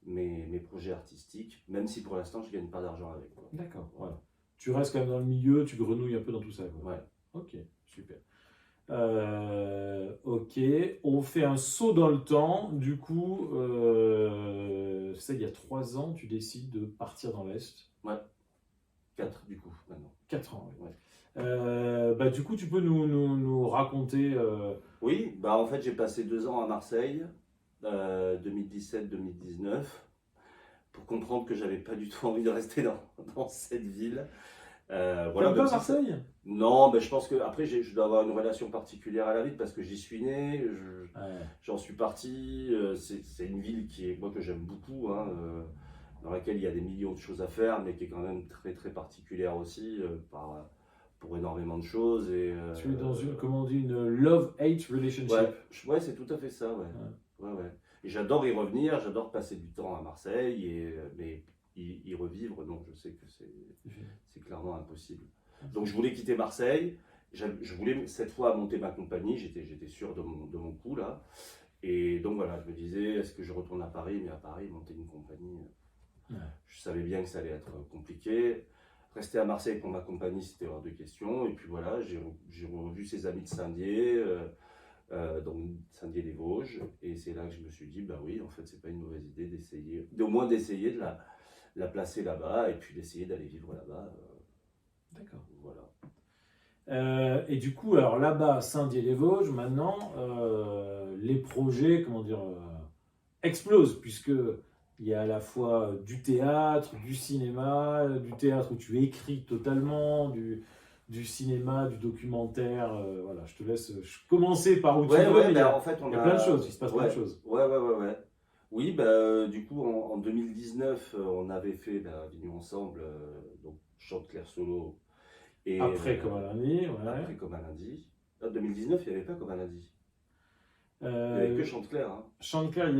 mes projets artistiques, même si pour l'instant, je ne gagne pas d'argent avec. D'accord, voilà. Tu restes quand même dans le milieu, tu grenouilles un peu dans tout ça, quoi. Ouais. Ok, super. Ok, on fait un saut dans le temps. Du coup, ça, il y a 3 ans, tu décides de partir dans l'Est. Ouais, 4 du coup, maintenant. 4 ans, oui. Ouais. Du coup, tu peux nous raconter... Oui, en fait, j'ai passé 2 ans à Marseille, 2017-2019, pour comprendre que j'avais pas du tout envie de rester dans cette ville. Voilà, pas Marseille? Non, je pense que après je dois avoir une relation particulière à la ville parce que j'y suis né, j'en suis parti. C'est une ville que j'aime beaucoup, hein, dans laquelle il y a des millions de choses à faire, mais qui est quand même très très particulière aussi pour énormément de choses. Tu es dans comment on dit, une love-hate relationship. Ouais, c'est tout à fait ça, ouais. Et j'adore y revenir, j'adore passer du temps à Marseille, mais y revivre, non, je sais que c'est clairement impossible. Donc je voulais quitter Marseille, je voulais cette fois monter ma compagnie, j'étais sûr de mon coup là. Et donc voilà, je me disais, est-ce que je retourne à Paris? Mais à Paris, monter une compagnie, je savais bien que ça allait être compliqué. Rester à Marseille pour ma compagnie, c'était hors de question. Et puis voilà, j'ai revu ses amis de Saint-Dié, donc Saint-Dié-les-Vosges. Et c'est là que je me suis dit, oui, en fait, c'est pas une mauvaise idée d'essayer, au moins d'essayer de la placer là-bas et puis d'essayer d'aller vivre là-bas. D'accord. Voilà. Et du coup, alors là-bas, Saint-Dié-les-Vosges, maintenant, les projets, explosent, puisque il y a à la fois du théâtre, du cinéma, du théâtre où tu écris totalement, du cinéma, du documentaire. Voilà, je te laisse commencer par où tu veux. En fait, il y a plein de choses, il se passe plein de choses. Ouais. Oui, du coup, en 2019, on avait fait Avignon Ensemble, donc Chante Claire Solo, et Après, comme un lundi, ouais. après Comme un lundi. En 2019, il n'y avait pas Comme un lundi. Il n'y avait que Euh, Chante Claire. Hein. Chanteclair,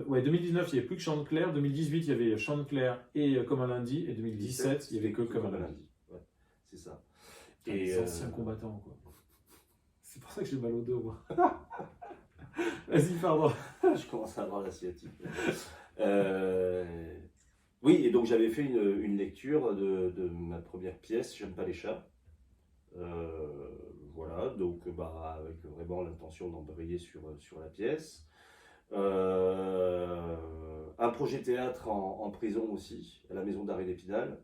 ouais, 2019, il n'y avait plus que Chanteclair. 2018, il y avait Chanteclair et Comme un lundi. Et 2017, il n'y avait que Comme un lundi. Ouais, c'est ça. Putain, les anciens combattants, quoi. C'est pour ça que j'ai mal au dos, moi. Vas-y, pardon. je commence à avoir la sciatique. Oui, et donc j'avais fait une lecture de ma première pièce, J'aime pas les chats. Voilà, donc avec vraiment l'intention d'embrayer sur la pièce. Un projet théâtre en prison aussi, à la maison d'arrêt d'Épinal,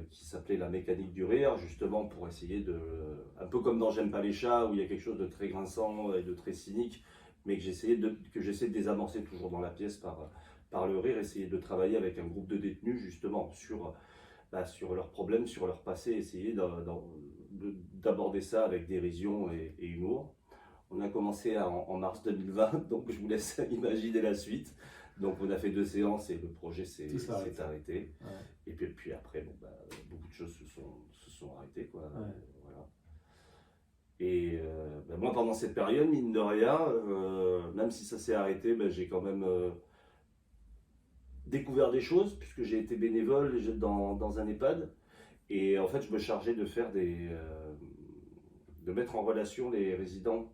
qui s'appelait La mécanique du rire, justement pour essayer de, un peu comme dans J'aime pas les chats, où il y a quelque chose de très grinçant et de très cynique, mais que j'essayais de désamorcer toujours dans la pièce par le rire, essayer de travailler avec un groupe de détenus justement sur leurs problèmes, sur leur passé, essayer d'aborder ça avec dérision et humour. On a commencé en mars 2020, donc je vous laisse imaginer la suite. Donc on a fait 2 séances et le projet s'est arrêté. Ouais. Et puis après, beaucoup de choses se sont arrêtées. Quoi. Ouais. Voilà. Et moi, pendant cette période, mine de rien, même si ça s'est arrêté, j'ai quand même découvert des choses, puisque j'ai été bénévole dans un EHPAD. Et en fait, je me chargeais de faire de mettre en relation les résidents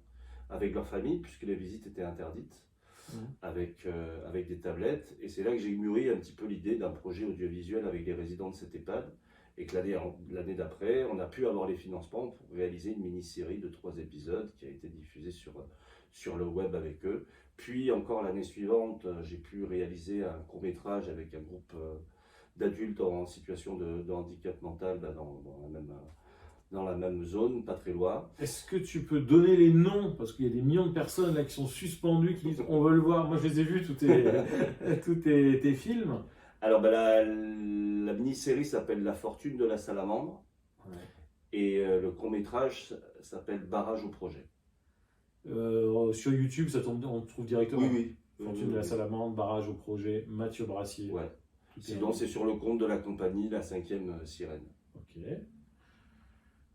avec leur famille, puisque les visites étaient interdites, avec des tablettes. Et c'est là que j'ai mûri un petit peu l'idée d'un projet audiovisuel avec les résidents de cet EHPAD. Et que l'année d'après, on a pu avoir les financements pour réaliser une mini-série de 3 épisodes qui a été diffusée sur le web avec eux. Puis encore l'année suivante, j'ai pu réaliser un court-métrage avec un groupe d'adultes en situation de handicap mental dans la même zone, pas très loin. Est-ce que tu peux donner les noms? Parce qu'il y a des millions de personnes là qui sont suspendues, qui disent on veut le voir. Moi je les ai vus, tous tes films. Alors la mini-série s'appelle La fortune de la salamandre. Ouais. Et le court-métrage s'appelle Barrage au projet. Sur YouTube, on trouve directement. Oui. Fortune de la salamandre, Barrage au projet, Mathieu Brassier. Ouais. Sinon, c'est sur le compte de la compagnie La 5e Sirène.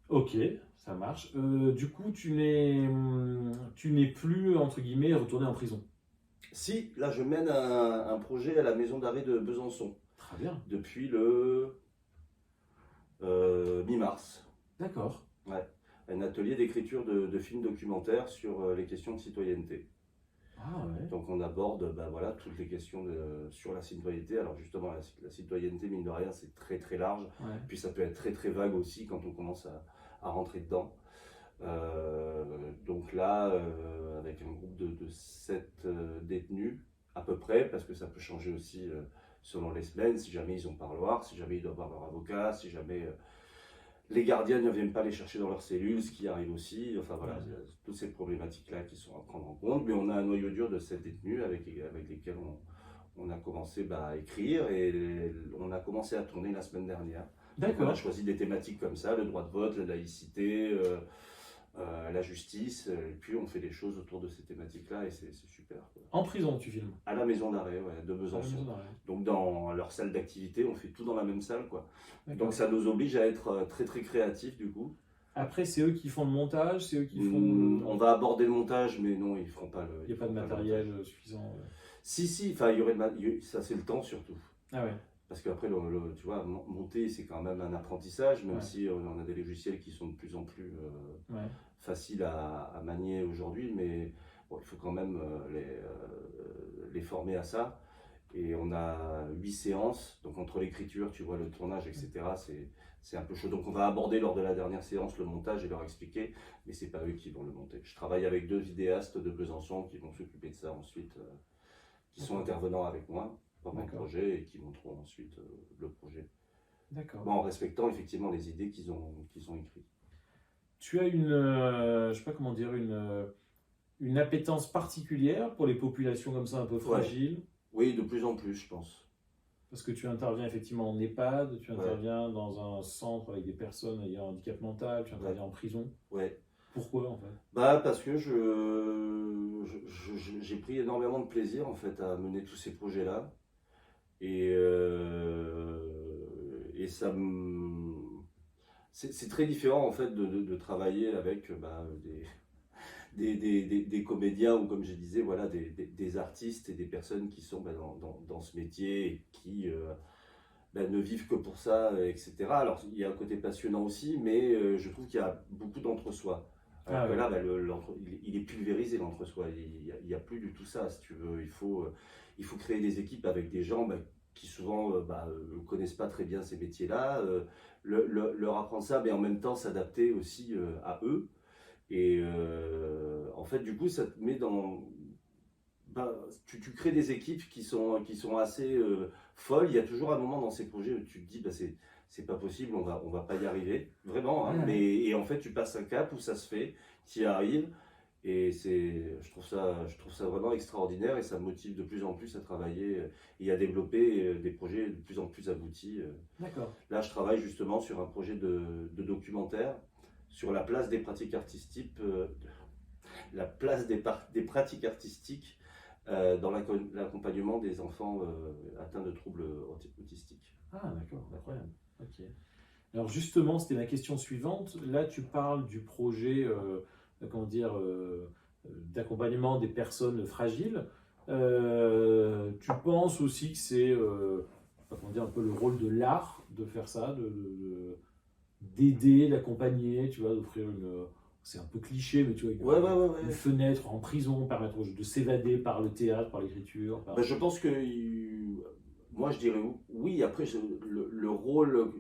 Ok, ça marche. Du coup, tu n'es plus, entre guillemets, retourné en prison. Si, là, je mène un projet à la maison d'arrêt de Besançon. Très bien. Depuis le mi-mars. D'accord. Ouais. Un atelier d'écriture de films documentaires sur les questions de citoyenneté. Ah ouais. Donc on aborde toutes les questions sur la citoyenneté. Alors justement, la citoyenneté, mine de rien, c'est très très large. Ouais. Puis ça peut être très très vague aussi quand on commence à rentrer dedans. Donc là, avec un groupe de 7 détenus à peu près, parce que ça peut changer aussi selon les semaines, si jamais ils ont parloir, si jamais ils doivent avoir leur avocat, si jamais les gardiens ne viennent pas les chercher dans leur cellule, ce qui arrive aussi. Enfin voilà, toutes ces problématiques-là qui sont à prendre en compte. Mais on a un noyau dur de 7 détenus avec lesquels on a commencé à écrire et on a commencé à tourner la semaine dernière. D'accord. On a choisi des thématiques comme ça, le droit de vote, la laïcité, la justice, et puis on fait des choses autour de ces thématiques-là et c'est super. Quoi. En prison, tu filmes? À la maison d'arrêt, de Besançon. Donc dans leur salle d'activité, on fait tout dans la même salle, quoi. Donc ça nous oblige à être très très créatifs du coup. Après, c'est eux qui font le montage, c'est eux qui font. On va aborder le montage, mais non, ils feront pas le. Il n'y a pas de matériel suffisant. Si, enfin, il y aurait ça c'est le temps surtout. Ah ouais. Parce qu'après, tu vois, monter, c'est quand même un apprentissage, même si on a des logiciels qui sont de plus en plus faciles à manier aujourd'hui, mais bon, il faut quand même les former à ça. Et on a 8 séances, donc entre l'écriture, tu vois, le tournage, etc., c'est un peu chaud. Donc on va aborder lors de la dernière séance le montage et leur expliquer, mais c'est pas eux qui vont le monter. Je travaille avec 2 vidéastes de Besançon qui vont s'occuper de ça ensuite, qui sont intervenants avec moi dans mon projet et qui montreront ensuite le projet. D'accord. Bon, en respectant effectivement les idées qu'ils ont écrites. Tu as je sais pas comment dire, une appétence particulière pour les populations comme ça un peu fragiles? Oui, de plus en plus, je pense. Parce que tu interviens effectivement en EHPAD, tu interviens dans un centre avec des personnes ayant un handicap mental, tu interviens en prison. Ouais. Pourquoi en fait? Parce que j'ai pris énormément de plaisir en fait à mener tous ces projets-là. Et ça c'est très différent en fait de travailler avec des comédiens ou comme je disais, voilà, des artistes et des personnes qui sont dans ce métier et qui ne vivent que pour ça, etc. Alors il y a un côté passionnant aussi, mais je trouve qu'il y a beaucoup d'entre-soi. Alors que là, il est pulvérisé l'entre-soi, il n'y a plus du tout ça, si tu veux. Il faut créer des équipes avec des gens qui souvent ne connaissent pas très bien ces métiers-là, leur apprendre ça, mais en même temps s'adapter aussi à eux. Et en fait, du coup, ça te met dans... tu crées des équipes qui sont assez folles. Il y a toujours un moment dans ces projets où tu te dis, c'est pas possible, on va pas y arriver, vraiment. Hein, et en fait, tu passes un cap où ça se fait, tu y arrives. Et je trouve ça vraiment extraordinaire et ça me motive de plus en plus à travailler et à développer des projets de plus en plus aboutis. D'accord. Là, je travaille justement sur un projet de documentaire sur la place des pratiques artistiques, des pratiques artistiques dans l'accompagnement des enfants atteints de troubles autistiques. Ah, d'accord, incroyable. Ok. Alors justement, c'était ma question suivante. Là, tu parles du projet, d'accompagnement des personnes fragiles. Tu penses aussi que c'est, un peu le rôle de l'art de faire ça, d'aider, d'accompagner, tu vois, d'offrir c'est un peu cliché, mais tu vois, une fenêtre en prison, permettre aux gens de s'évader par le théâtre, par l'écriture. Je pense que, moi je dirais oui, après le rôle,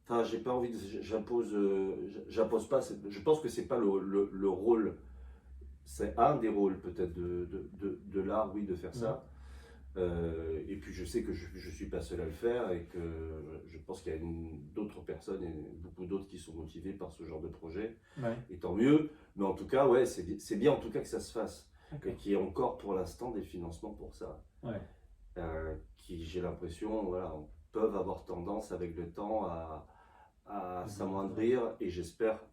enfin j'ai pas envie de, j'impose pas, je pense que c'est pas le rôle, c'est un des rôles peut-être de l'art, oui, de faire ça. Et puis je sais que je suis pas seul à le faire et que je pense qu'il y a d'autres personnes et beaucoup d'autres qui sont motivés par ce genre de projet. Ouais. Et tant mieux, mais en tout cas, ouais, c'est bien en tout cas que ça se fasse. D'accord. Et qu'il y ait encore pour l'instant des financements pour ça. Ouais. Qui, j'ai l'impression, voilà, peuvent avoir tendance avec le temps à s'amoindrir et j'espère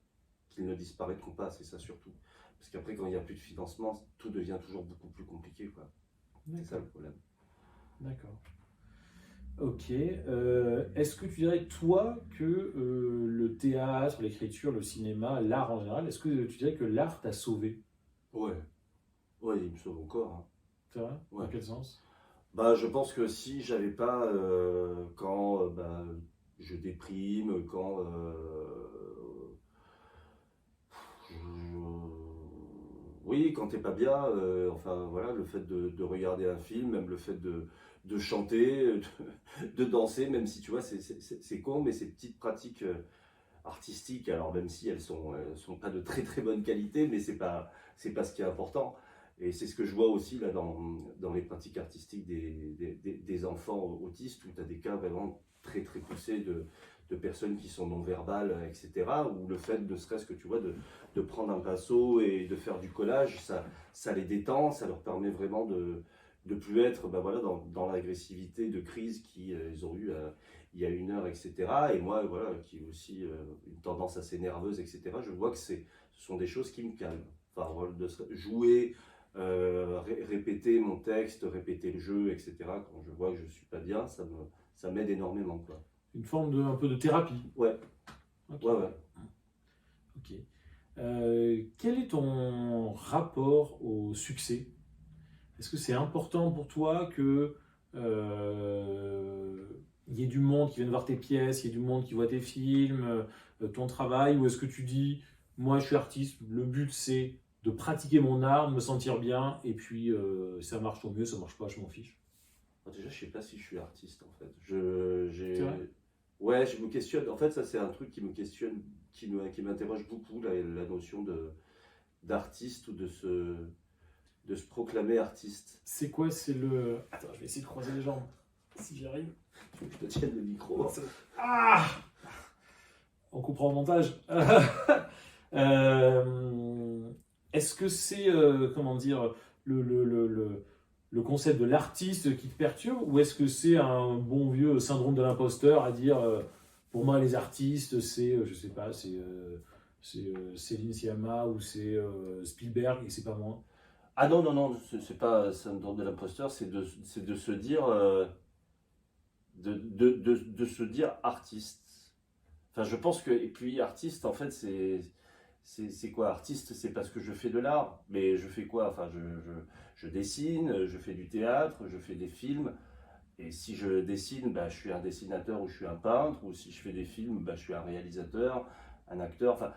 qu'ils ne disparaîtront pas, c'est ça surtout. Parce qu'après, quand il n'y a plus de financement, tout devient toujours beaucoup plus compliqué, quoi. C'est ça le problème. D'accord. Ok. Est-ce que tu dirais, toi, que le théâtre, l'écriture, le cinéma, l'art en général, est-ce que tu dirais que l'art t'a sauvé? Ouais, il me sauve encore. Hein. C'est vrai? Ouais. Dans quel sens? Je pense que si j'avais pas, quand je déprime, quand oui, quand t'es pas bien, enfin voilà, le fait de regarder un film, même le fait de chanter, de danser, même si tu vois, c'est con, mais ces petites pratiques artistiques, alors même si elles sont pas de très très bonne qualité, mais c'est pas ce qui est important. Et c'est ce que je vois aussi là dans les pratiques artistiques des enfants autistes, où tu as des cas vraiment très très poussés de personnes qui sont non-verbales, etc. Où le fait, ne serait-ce que tu vois, de prendre un pinceau et de faire du collage, ça les détend, ça leur permet vraiment de plus être dans l'agressivité de crise qu'ils ont eu il y a 1 heure, etc. Et moi, voilà, qui ai aussi une tendance assez nerveuse, etc., je vois que ce sont des choses qui me calment. Enfin, de jouer, répéter mon texte, répéter le jeu, etc. Quand je vois que je suis pas bien, ça m'aide énormément, quoi. Une forme un peu de thérapie. Ouais. Okay. Ouais. Ok. Quel est ton rapport au succès? Est-ce que c'est important pour toi que y ait du monde qui vienne voir tes pièces, il y ait du monde qui voit tes films, ton travail, ou est-ce que tu dis, moi je suis artiste, le but c'est de pratiquer mon art, de me sentir bien, et puis ça marche tant mieux, ça marche pas, je m'en fiche? Déjà, je sais pas si je suis artiste en fait. C'est vrai? Ouais, je me questionne. En fait, ça c'est un truc qui me questionne, qui m'interroge beaucoup, la notion d'artiste ou de se proclamer artiste. C'est quoi? C'est le... Attends, je vais essayer de croiser les jambes, si j'y arrive. Faut que je te tienne le micro. Ah! On comprend au montage. Est-ce que c'est, le concept de l'artiste qui te perturbe, ou est-ce que c'est un bon vieux syndrome de l'imposteur à dire, pour moi les artistes, c'est, je sais pas, Céline Sciamma ou c'est Spielberg et c'est pas moi. Ah non, non, non, c'est pas syndrome de l'imposteur, c'est de se dire, de se dire artiste. Enfin, je pense que, et puis artiste, en fait, c'est quoi? Artiste, c'est parce que je fais de l'art, mais je fais quoi? Enfin, je dessine, je fais du théâtre, je fais des films, et si je dessine, bah, je suis un dessinateur ou je suis un peintre, ou si je fais des films, bah, je suis un réalisateur, un acteur, enfin,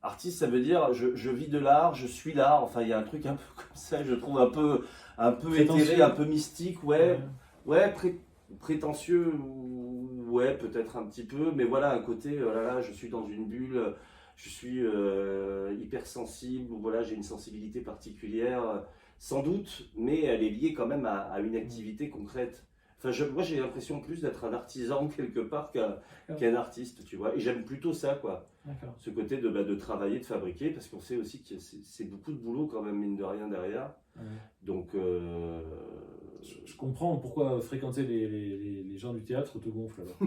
artiste, ça veut dire je vis de l'art, je suis l'art. Enfin, il y a un truc un peu comme ça, je trouve un peu éthéré, Prétentieux. un peu mystique, Ouais. ouais, prétentieux, ouais, peut-être un petit peu, mais voilà, un côté, oh là là, je suis dans une bulle, je suis hypersensible, ou voilà, j'ai une sensibilité particulière, sans doute, mais elle est liée quand même à une activité concrète. Enfin, moi, j'ai l'impression plus d'être un artisan quelque part qu'un artiste, tu vois, et j'aime plutôt ça, quoi. D'accord. Ce côté de travailler, de fabriquer, parce qu'on sait aussi que c'est beaucoup de boulot quand même, mine de rien, derrière. Ouais. Donc, Je comprends pourquoi fréquenter les gens du théâtre te gonfle alors.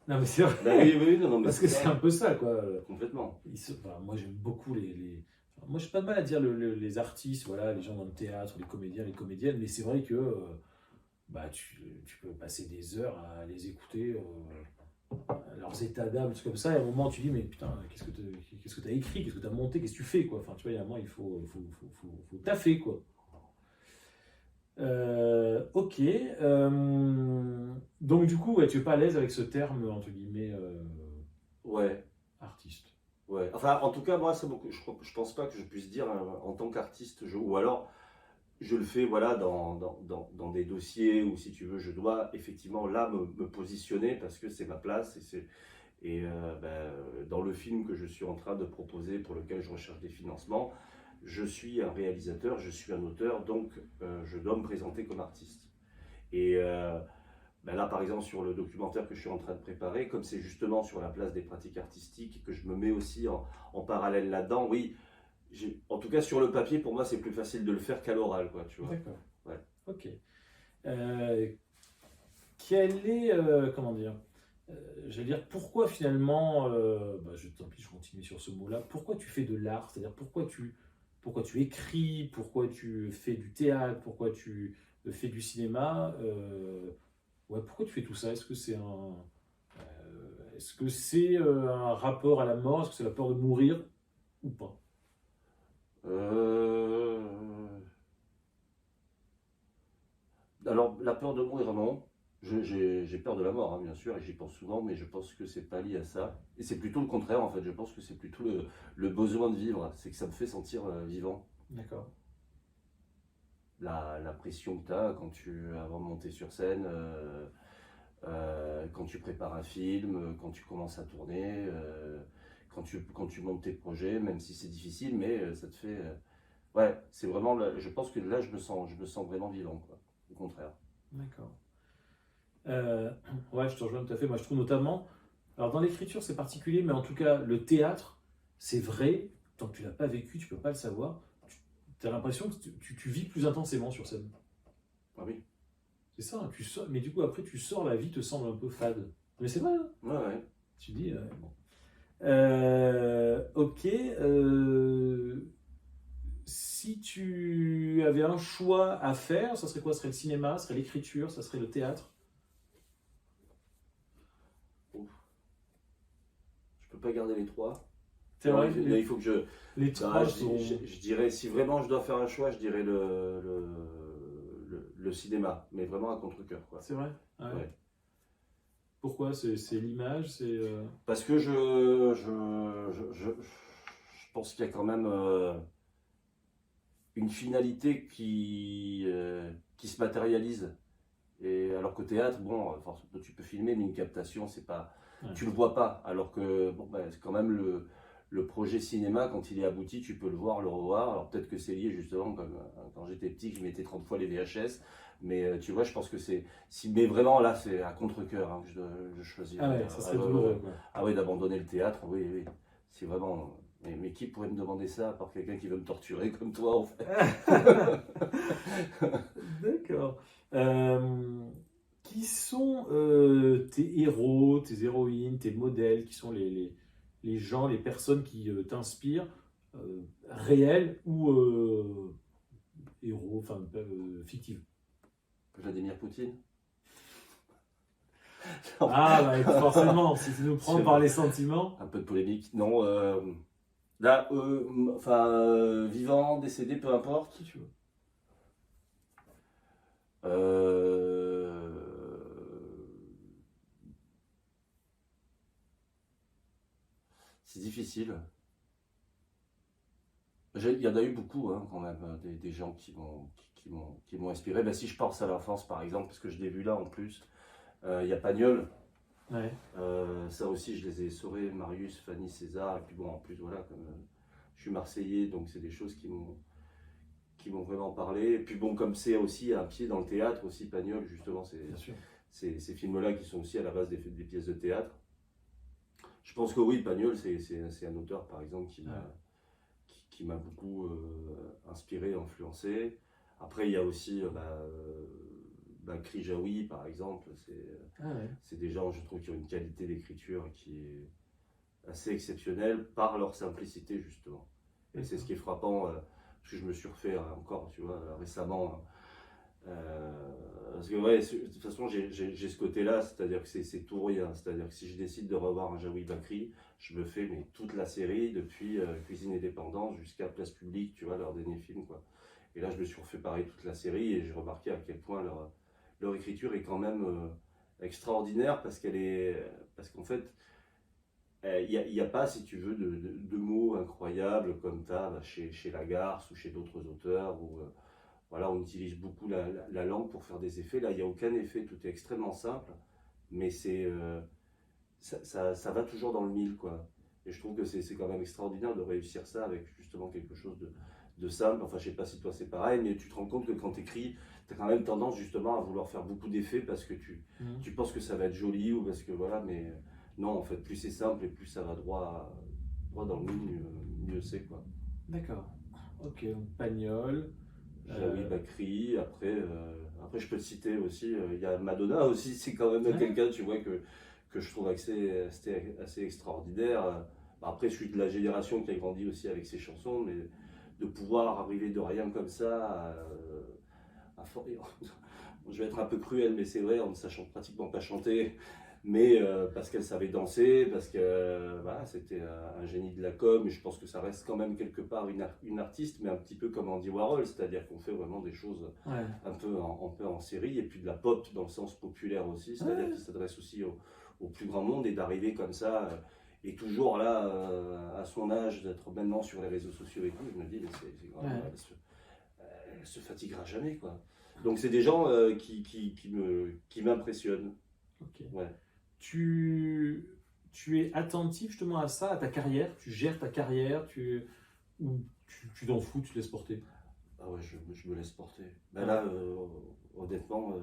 Non mais c'est vrai. bah oui, oui, non, non, mais Parce que c'est ça, un peu ça quoi. complètement. Moi j'aime beaucoup enfin, moi j'ai pas de mal à dire les artistes, voilà, les gens dans le théâtre, les comédiens, les comédiennes, mais c'est vrai que bah, tu peux passer des heures à les écouter, leurs états d'âme, tout comme ça, et à un moment tu dis mais putain, qu'est-ce que tu as écrit, qu'est-ce que tu as monté, qu'est-ce que tu fais quoi. Enfin tu vois, il y a un moment il faut taffer quoi. Ok. Donc du coup, ouais, tu es pas à l'aise avec ce terme entre guillemets Ouais, artiste. ouais. Enfin, en tout cas, moi, je pense pas que je puisse dire en tant qu'artiste, ou alors je le fais voilà, dans des dossiers où, si tu veux, je dois effectivement là me positionner parce que c'est ma place dans le film que je suis en train de proposer, pour lequel je recherche des financements, je suis un réalisateur, je suis un auteur, donc je dois me présenter comme artiste. Et là, par exemple, sur le documentaire que je suis en train de préparer, comme c'est justement sur la place des pratiques artistiques et que je me mets aussi en parallèle là-dedans, oui, en tout cas sur le papier, pour moi, c'est plus facile de le faire qu'à l'oral, quoi, tu vois. D'accord. Ouais. Ok. Quel est, comment dire, je veux dire, pourquoi finalement, tant pis, je continue sur ce mot-là, pourquoi tu fais de l'art, c'est-à-dire pourquoi tu écris, pourquoi tu fais du théâtre, pourquoi tu fais du cinéma, ouais, pourquoi tu fais tout ça? Est-ce que c'est un rapport à la mort, est-ce que c'est la peur de mourir ou pas? Euh, Alors, la peur de mourir, non. J'ai peur de la mort, hein, bien sûr, et j'y pense souvent, mais je pense que c'est pas lié à ça. Et c'est plutôt le contraire, en fait. Je pense que c'est plutôt le besoin de vivre. C'est que ça me fait sentir vivant. D'accord. La pression que tu as avant de monter sur scène, quand tu prépares un film, quand tu commences à tourner, quand tu montes tes projets, même si c'est difficile, mais ça te fait. Ouais, c'est vraiment. Je pense que là, je me sens vraiment vivant, quoi. Au contraire. D'accord. Euh, ouais, je te rejoins tout à fait. Moi, je trouve notamment, alors dans l'écriture, c'est particulier, mais en tout cas, le théâtre, c'est vrai, tant que tu l'as pas vécu, tu peux pas le savoir. Tu as l'impression que tu vis plus intensément sur scène. Ah oui. C'est ça, hein, tu sors, mais du coup, après, tu sors, la vie te semble un peu fade. Mais c'est vrai, hein. Ouais, ouais. Tu dis, bon. Ok. Si tu avais un choix à faire, ça serait quoi? Ça serait le cinéma, ça serait l'écriture, ça serait le théâtre? Ouf. Je peux pas garder les trois. C'est Non, vrai, là, il faut que je. les Non, trois sont... je dirais, si vraiment je dois faire un choix, je dirais le cinéma, mais vraiment à contre-cœur, quoi. C'est vrai? Ouais. Ouais. Pourquoi? C'est l'image, c'est... Parce que je pense qu'il y a quand même une finalité qui se matérialise. Et alors qu'au théâtre, bon, forcément, tu peux filmer, mais une captation, c'est pas, Ouais. tu le vois pas. Alors que bon, c'est quand même le projet cinéma, quand il est abouti, tu peux le voir, le revoir. Alors peut-être que c'est lié justement, comme quand j'étais petit, que je mettais 30 fois les VHS. Mais tu vois, je pense que mais vraiment là, c'est à contre-cœur hein, que je choisirais. Ah ouais, ça serait douloureux, quoi. Ah oui, d'abandonner le théâtre, oui, oui. C'est vraiment. Mais qui pourrait me demander ça, à part quelqu'un qui veut me torturer comme toi, en fait. D'accord. Qui sont tes héros, tes héroïnes, tes modèles, qui sont les les gens, les personnes qui t'inspirent, réels ou héros, enfin fictifs? Vladimir Poutine. Ah, bah, forcément, si tu nous prends par les sentiments. Un peu de polémique. Non, là, vivant, décédé, peu importe. Qui tu veux? Euh, C'est difficile. Il y en a eu beaucoup hein, quand même, des gens qui m'ont inspiré. Ben, si je pense à l'enfance par exemple, parce que je l'ai vu là en plus, il y a Pagnol. Ouais. Ça aussi, je les ai saurés, Marius, Fanny, César. Et puis bon, en plus, voilà, comme je suis Marseillais, donc c'est des choses qui m'ont vraiment parlé. Et puis bon, comme c'est aussi un pied dans le théâtre, aussi Pagnol, justement, Bien sûr. ces films-là qui sont aussi à la base des pièces de théâtre. Je pense que oui, Pagnol, c'est un auteur, par exemple, qui m'a beaucoup inspiré, influencé. Après, il y a aussi Krijaoui, par exemple. C'est des gens, je trouve, qui ont une qualité d'écriture qui est assez exceptionnelle par leur simplicité, justement. Et c'est ce qui est frappant, parce que je me suis refait encore, tu vois, récemment. Parce que, ouais, de toute façon, j'ai ce côté-là, c'est-à-dire que c'est tout ou rien. C'est-à-dire que si je décide de revoir un Jaoui Bakri, je me fais toute la série, depuis Cuisine et Dépendance jusqu'à Place Publique, tu vois, leur dernier film, quoi. Et là, je me suis refait pareil toute la série et j'ai remarqué à quel point leur écriture est quand même extraordinaire parce qu'en fait, il n'y a pas, si tu veux, de mots incroyables comme tu as chez Lagarce ou chez d'autres auteurs où voilà, on utilise beaucoup la langue pour faire des effets. Là, il n'y a aucun effet, tout est extrêmement simple, mais ça va toujours dans le mille, quoi. Et je trouve que c'est quand même extraordinaire de réussir ça avec justement quelque chose de simple. Enfin, je sais pas si toi c'est pareil, mais tu te rends compte que quand tu écris, tu as quand même tendance justement à vouloir faire beaucoup d'effets parce que tu penses que ça va être joli ou parce que voilà, mais non, en fait, plus c'est simple et plus ça va droit dans le mille, mieux c'est, quoi. D'accord. Ok, donc Pagnol. Jaoui Bakri, après je peux te citer aussi, il y a Madonna aussi, c'est quand même quelqu'un, tu vois, que je trouve assez extraordinaire. Après, je suis de la génération qui a grandi aussi avec ses chansons, mais de pouvoir arriver de rien comme ça, je vais être un peu cruel, mais c'est vrai, en ne sachant pratiquement pas chanter, mais parce qu'elle savait danser, parce que voilà, c'était un génie de la com, et je pense que ça reste quand même quelque part une artiste, mais un petit peu comme Andy Warhol, c'est-à-dire qu'on fait vraiment des choses un peu en série, et puis de la pop dans le sens populaire aussi, c'est-à-dire qu'il s'adresse aussi au plus grand monde, et d'arriver comme ça, et toujours là, à son âge, d'être maintenant sur les réseaux sociaux et tout, je me dis, mais c'est quand même, elle se fatiguera jamais, quoi. Donc c'est des gens qui m'impressionnent. Ok. Ouais. Tu es attentif justement à ça, à ta carrière, tu gères ta carrière, ou tu t'en fous, tu te laisses porter? Ah ouais, je me laisse porter. Ben là, honnêtement,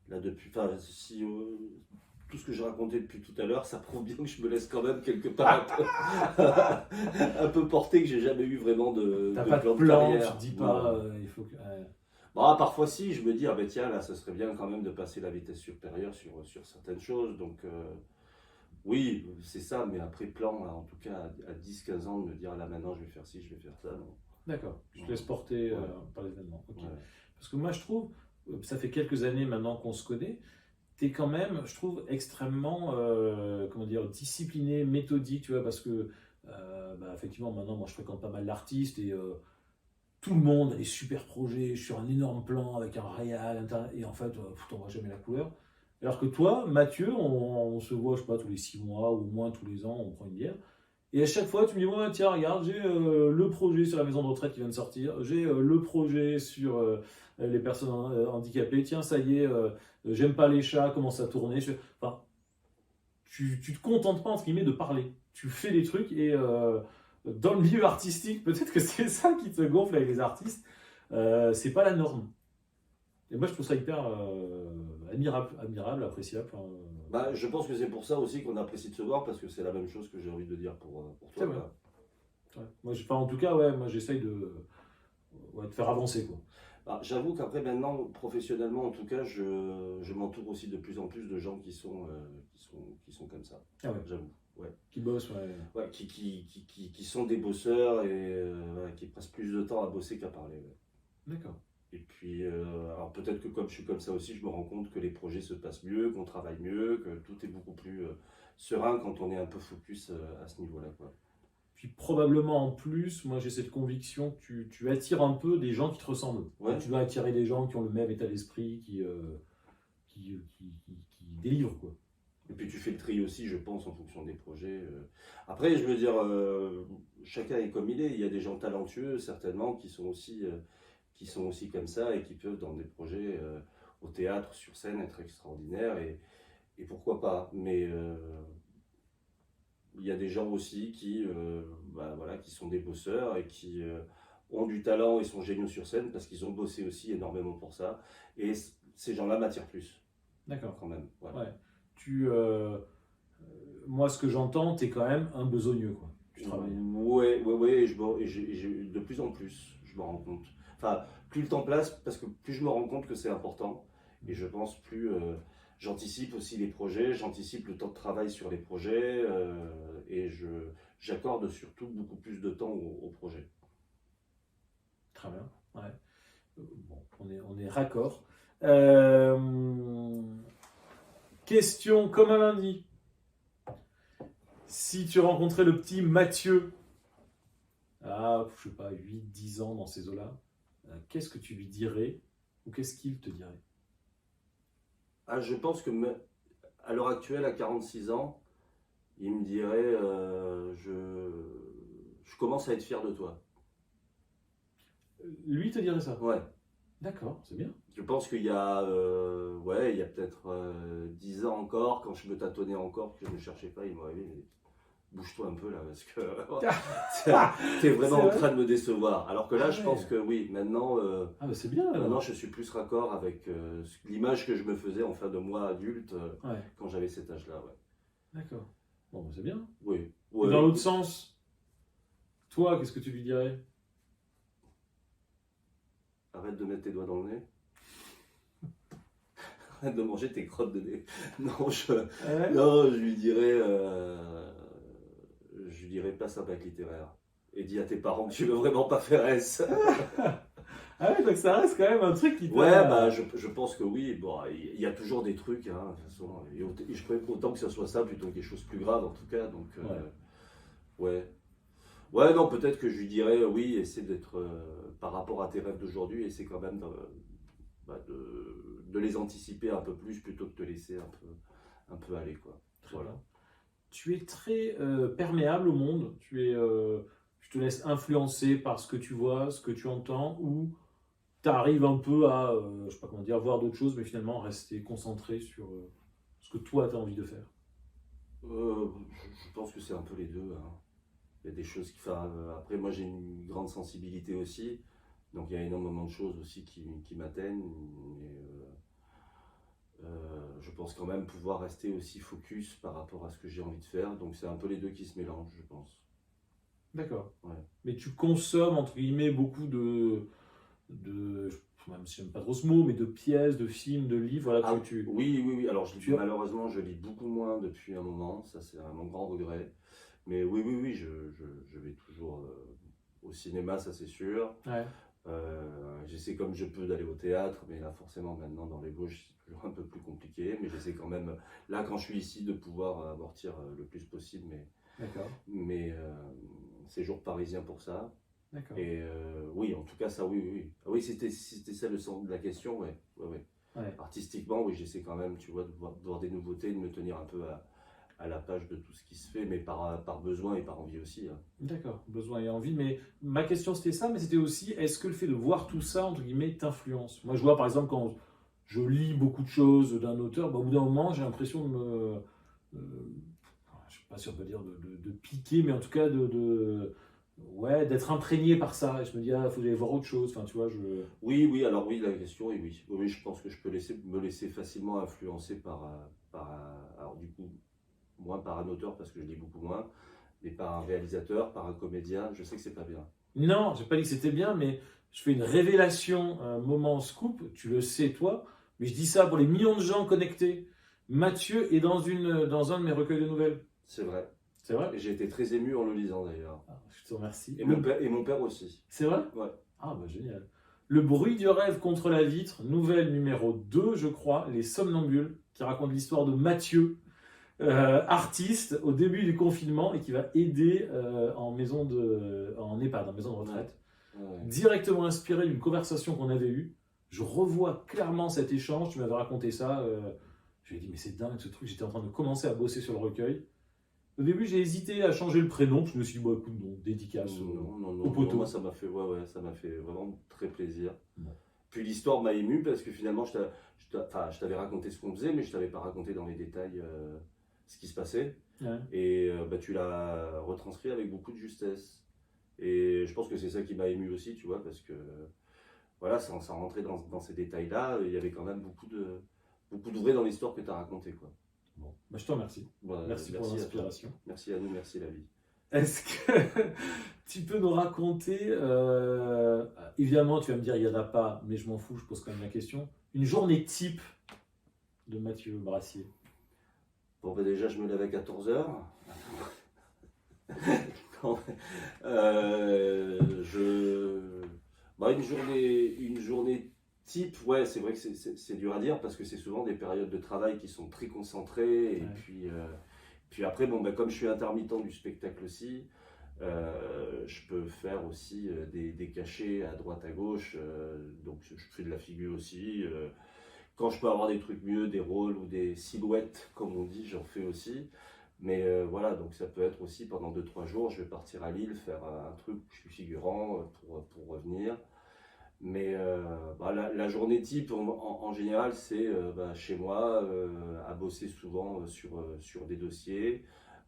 là depuis, enfin, si tout ce que j'ai raconté depuis tout à l'heure, ça prouve bien que je me laisse quand même quelque part un peu porter, que j'ai jamais eu vraiment T'as de pas plan de de plan, carrière. tu te dis Non. pas, il faut que. Bah, parfois si, je me dis, ah ben tiens, là, ça serait bien quand même de passer la vitesse supérieure sur certaines choses. Donc oui, c'est ça, mais après plan, là, en tout cas à 10-15 ans, de me dire, là maintenant je vais faire ci, je vais faire ça, non. D'accord, tu te laisses porter Ouais. par l'événement. Ok. Ouais. Parce que moi, je trouve, ça fait quelques années maintenant qu'on se connaît, tu es quand même, je trouve, extrêmement, comment dire, discipliné, méthodique, tu vois, parce que, effectivement, maintenant, moi, je fréquente pas mal d'artistes et tout le monde a des super projets sur un énorme plan avec un réal, et en fait, t'en vois jamais la couleur. Alors que toi, Mathieu, on se voit, je sais pas, tous les 6 mois ou au moins tous les ans, on prend une bière. Et à chaque fois, tu me dis, ouais, tiens, regarde, j'ai le projet sur la maison de retraite qui vient de sortir, j'ai le projet sur les personnes handicapées, tiens, ça y est, j'aime pas les chats, commence à tourner. Enfin, tu te contentes pas, entre guillemets, de parler. Tu fais des trucs et dans le milieu artistique, peut-être que c'est ça qui te gonfle avec les artistes, c'est pas la norme. Et moi, je trouve ça hyper admirable, appréciable. Bah, je pense que c'est pour ça aussi qu'on apprécie de se voir, parce que c'est la même chose que j'ai envie de dire pour C'est toi, vrai. quoi. Ouais. Moi, en tout cas, ouais, moi j'essaye de faire avancer, quoi. Bah, j'avoue qu'après maintenant, professionnellement en tout cas, je m'entoure aussi de plus en plus de gens qui sont comme ça. Ah ouais. J'avoue. Ouais. Qui bossent, ouais. Ouais, qui sont des bosseurs et voilà, qui passent plus de temps à bosser qu'à parler. Ouais. D'accord. Et puis, alors peut-être que comme je suis comme ça aussi, je me rends compte que les projets se passent mieux, qu'on travaille mieux, que tout est beaucoup plus serein quand on est un peu focus à ce niveau-là, quoi. Puis probablement en plus, moi j'ai cette conviction que tu attires un peu des gens qui te ressemblent. Ouais. Tu dois attirer des gens qui ont le même état d'esprit, qui délivrent, quoi. Et puis tu fais le tri aussi, je pense, en fonction des projets. Après, je veux dire, chacun est comme il est. Il y a des gens talentueux, certainement, qui sont aussi comme ça et qui peuvent, dans des projets au théâtre, sur scène, être extraordinaires. Et pourquoi pas. Mais il y a des gens aussi qui sont des bosseurs et qui ont du talent et sont géniaux sur scène parce qu'ils ont bossé aussi énormément pour ça. Et ces gens-là m'attirent plus, D'accord. quand même. Voilà. Ouais. Moi, ce que j'entends, tu es quand même un besogneux, quoi. Tu travailles. Ouais, et de plus en plus, je me rends compte. Enfin, plus le temps passe, parce que plus je me rends compte que c'est important, et je pense plus j'anticipe aussi les projets, j'anticipe le temps de travail sur les projets, et j'accorde surtout beaucoup plus de temps au projet. Très bien. Ouais. Bon, on est raccord. Question comme un lundi. Si tu rencontrais le petit Mathieu, je sais pas, 8-10 ans dans ces eaux-là, qu'est-ce que tu lui dirais ou qu'est-ce qu'il te dirait? Je pense que à l'heure actuelle, à 46 ans, il me dirait je commence à être fier de toi. Lui te dirait ça? Ouais. D'accord, c'est bien. Je pense qu'il y a, il y a peut-être 10 ans encore, quand je me tâtonnais encore, que je ne cherchais pas, il m'aurait dit mais bouge-toi un peu là, parce que t'es vraiment en train de me décevoir. Alors que là, je pense que oui, maintenant, bah c'est bien. maintenant je suis plus raccord avec l'image que je me faisais en fin de moi adulte quand j'avais cet âge-là. Ouais. D'accord. Bon, bah, c'est bien. Oui. Et dans l'autre sens, toi, qu'est-ce que tu lui dirais? Arrête de mettre tes doigts dans le nez. Arrête de manger tes crottes de nez. Non, je lui dirais passe un bac littéraire. Et dis à tes parents que tu veux vraiment pas faire S. Ah ouais, donc ça reste quand même un truc qui t'a... Ouais, je pense que oui. Bon, il y a toujours des trucs, hein, de toute façon. Et je préfère autant que ce soit ça plutôt que des choses plus graves, en tout cas. Donc, ouais. Ouais, non, peut-être que je lui dirais, oui, essaie d'être, par rapport à tes rêves d'aujourd'hui, essaie quand même de les anticiper un peu plus plutôt que de te laisser un peu aller, quoi. Voilà. Tu es très perméable au monde, tu te laisses influencer par ce que tu vois, ce que tu entends, ou tu arrives un peu à, je sais pas comment dire, voir d'autres choses, mais finalement rester concentré sur ce que toi tu as envie de faire. Je pense que c'est un peu les deux, hein. Il y a des choses qui... après, moi j'ai une grande sensibilité aussi, donc il y a énormément de choses aussi qui m'atteignent. Mais je pense quand même pouvoir rester aussi focus par rapport à ce que j'ai envie de faire. Donc c'est un peu les deux qui se mélangent, je pense. D'accord. Ouais. Mais tu consommes, entre guillemets, beaucoup même si j'aime pas trop ce mot, mais de pièces, de films, de livres. Voilà, Oui. Alors malheureusement, je lis beaucoup moins depuis un moment. Ça, c'est un grand regret. Mais oui, je vais toujours au cinéma, ça c'est sûr. Ouais. J'essaie comme je peux d'aller au théâtre, mais là forcément maintenant dans les Vosges c'est toujours un peu plus compliqué. Mais j'essaie quand même, là quand je suis ici, de pouvoir amortir le plus possible mais ces jours parisiens pour ça. D'accord. Et oui, en tout cas ça, oui. Ah oui, c'était ça le sens de la question, ouais. Artistiquement, oui, j'essaie quand même, tu vois, de voir des nouveautés, de me tenir un peu à la page de tout ce qui se fait, mais par besoin et par envie aussi. Hein. D'accord, besoin et envie. Mais ma question c'était ça, mais c'était aussi, est-ce que le fait de voir tout ça, entre guillemets, t'influence? Moi je vois par exemple quand je lis beaucoup de choses d'un auteur, au bout d'un moment j'ai l'impression de me... je ne sais pas si on peut dire de piquer, mais en tout cas d'être imprégné par ça. Et je me dis, il faut aller voir autre chose. Enfin, tu vois, Oui, alors oui, la question est oui. Oui, je pense que je peux me laisser facilement influencer alors du coup, moins par un auteur parce que je lis beaucoup moins, mais par un réalisateur, par un comédien. Je sais que c'est pas bien. Non, j'ai pas dit que c'était bien, mais je fais une révélation, un moment scoop, tu le sais toi, mais je dis ça pour les millions de gens connectés. Mathieu est dans un de mes recueils de nouvelles. C'est vrai. C'est vrai? Et j'ai été très ému en le lisant d'ailleurs. Ah, je te remercie. Et mon père aussi. C'est vrai? Ouais. Ah bah génial. Le bruit du rêve contre la vitre, nouvelle numéro 2, je crois, Les Somnambules, qui raconte l'histoire de Mathieu, artiste au début du confinement et qui va aider en EHPAD, en maison de retraite. Ouais. Directement inspiré d'une conversation qu'on avait eue. Je revois clairement cet échange, tu m'avais raconté ça. Je lui ai dit, mais c'est dingue ce truc, j'étais en train de commencer à bosser sur le recueil. Au début, j'ai hésité à changer le prénom, je me suis dit, bon, écoute, non, dédicace au poteau. Moi, ça m'a fait vraiment très plaisir. Bon. Puis l'histoire m'a ému parce que finalement, je t'avais raconté ce qu'on faisait, mais je t'avais pas raconté dans les détails ce qui se passait. Ouais. Et tu l'as retranscrit avec beaucoup de justesse. Et je pense que c'est ça qui m'a ému aussi, tu vois, parce que voilà, sans rentrer dans ces détails-là, il y avait quand même beaucoup de vrai dans l'histoire que tu as racontée, quoi. Bon, bah, je te remercie. Merci pour l'inspiration. Merci à nous, merci la vie. Est-ce que tu peux nous raconter, évidemment tu vas me dire il n'y en a pas, mais je m'en fous, je pose quand même la question, une journée type de Mathieu Brassier? Bon, bah déjà, je me lève à 14h. Une journée type, ouais, c'est vrai que c'est dur à dire parce que c'est souvent des périodes de travail qui sont très concentrées. Et puis après, bon, bah, comme je suis intermittent du spectacle aussi, je peux faire aussi des cachets à droite à gauche. Donc je fais de la figure aussi. Quand je peux avoir des trucs mieux, des rôles ou des silhouettes, comme on dit, j'en fais aussi. Mais voilà, donc ça peut être aussi pendant 2-3 jours, je vais partir à Lille faire un truc où je suis figurant pour revenir. Mais la journée type en général, c'est chez moi, à bosser souvent sur des dossiers,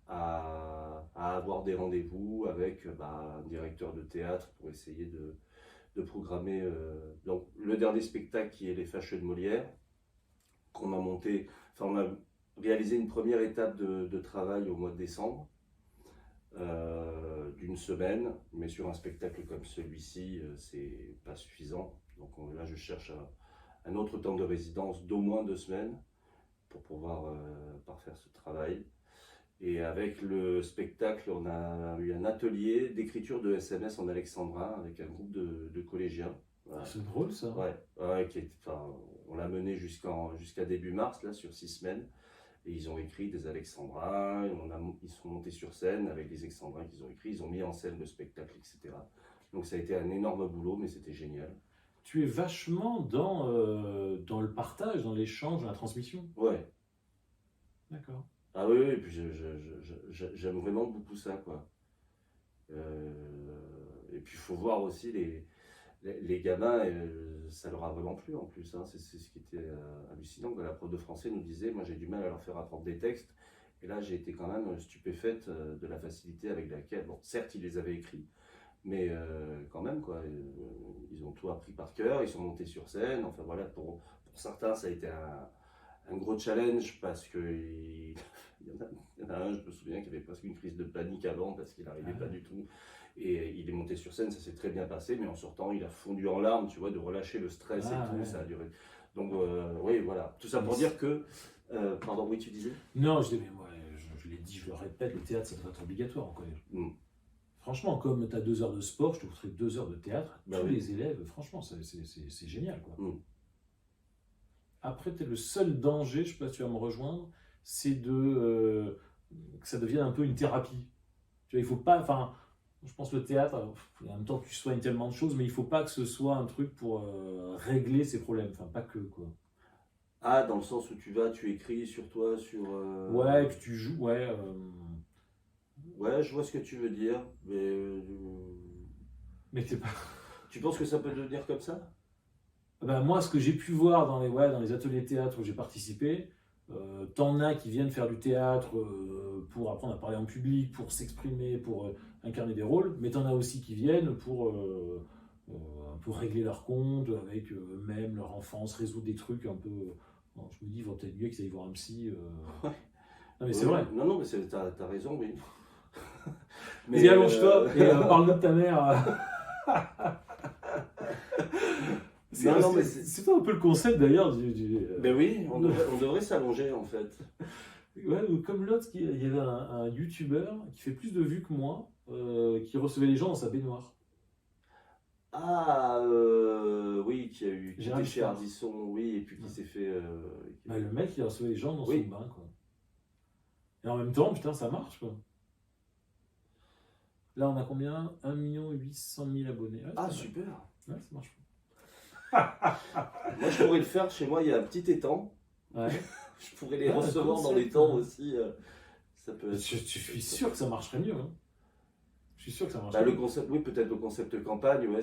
à avoir des rendez-vous avec un directeur de théâtre pour essayer de programmer. Donc, le dernier spectacle qui est Les Fâcheux de Molière, qu'on a monté, on a réalisé une première étape de travail au mois de décembre, d'une semaine, mais sur un spectacle comme celui-ci, c'est pas suffisant. Donc là, je cherche un autre temps de résidence d'au moins 2 semaines pour pouvoir parfaire ce travail. Et avec le spectacle, on a eu un atelier d'écriture de SMS en alexandrin avec un groupe de collégiens. Voilà. C'est drôle ça. Ouais, on l'a mené jusqu'à début mars, là, sur 6 semaines. Et ils ont écrit des alexandrins, ils sont montés sur scène avec les alexandrins qu'ils ont écrits, ils ont mis en scène le spectacle, etc. Donc ça a été un énorme boulot, mais c'était génial. Tu es vachement dans le partage, dans l'échange, dans la transmission. Ouais. D'accord. Ah oui, et puis j'aime vraiment beaucoup ça, quoi. Et puis il faut voir aussi les gamins, ça leur a vraiment plu en plus, hein. C'est ce qui était hallucinant. La prof de français nous disait, moi j'ai du mal à leur faire apprendre des textes, et là j'ai été quand même stupéfaite de la facilité avec laquelle, bon certes ils les avaient écrits, mais quand même quoi, ils ont tout appris par cœur, ils sont montés sur scène, enfin voilà, pour certains ça a été un gros challenge parce que il y en a un, je me souviens, qui avait presque une crise de panique avant parce qu'il n'arrivait pas du tout. Et il est monté sur scène, ça s'est très bien passé, mais en sortant, il a fondu en larmes, tu vois, de relâcher le stress et tout, ça a duré. Donc, oui, voilà. Tout ça pour dire que. Pardon, oui, tu disais? Non, je l'ai dit, je le répète, le théâtre, ça doit être obligatoire en collège. Franchement, comme tu as 2 heures de sport, je te ferai 2 heures de théâtre. Tous les élèves, franchement, c'est génial, quoi. Après, peut-être le seul danger, je ne sais pas si tu vas me rejoindre, c'est que ça devienne un peu une thérapie. Tu vois, il faut pas. Enfin, je pense que le théâtre, en même temps, tu soignes tellement de choses, mais il ne faut pas que ce soit un truc pour régler ses problèmes. Enfin, pas que, quoi. Ah, dans le sens où tu écris sur toi, sur. Ouais, et puis tu joues, ouais. Ouais, je vois ce que tu veux dire, mais t'es pas. Tu penses que ça peut devenir comme ça? Ben, moi, ce que j'ai pu voir dans les ateliers de théâtre où j'ai participé, t'en as qui viennent faire du théâtre pour apprendre à parler en public, pour s'exprimer, pour incarner des rôles, mais t'en as aussi qui viennent pour régler leur compte avec eux-mêmes, leur enfance, résoudre des trucs un peu. Bon, je me dis, il va peut-être mieux qu'ils aillent voir un psy. Ouais. Non, mais c'est vrai. Non, mais t'as raison, oui. Mais allonge-toi et parle-nous de ta mère. C'est pas un peu le concept d'ailleurs Ben oui, on devrait s'allonger en fait. Ouais, ou comme l'autre, il y avait un youtubeur qui fait plus de vues que moi, qui recevait les gens dans sa baignoire. Ah, oui, qui était Gérald chez Starr. Ardisson, oui, et puis qui Ouais. s'est fait. Bah, le mec, il recevait les gens dans Oui. son bain, quoi. Et en même temps, putain, ça marche, quoi. Là, on a combien? 1 800 000 abonnés. Ouais, c'est Ah, pas mal. super. Ouais, ça marche. Moi, je pourrais le faire. Chez moi, il y a un petit étang. Ouais. Je pourrais les Ah, recevoir dans concept, l'étang hein. aussi. Ça peut être. Je suis sûr que ça marcherait mieux. Hein. Je suis sûr que ça Bah, marcherait le mieux. concept, oui, peut-être le concept campagne, ouais,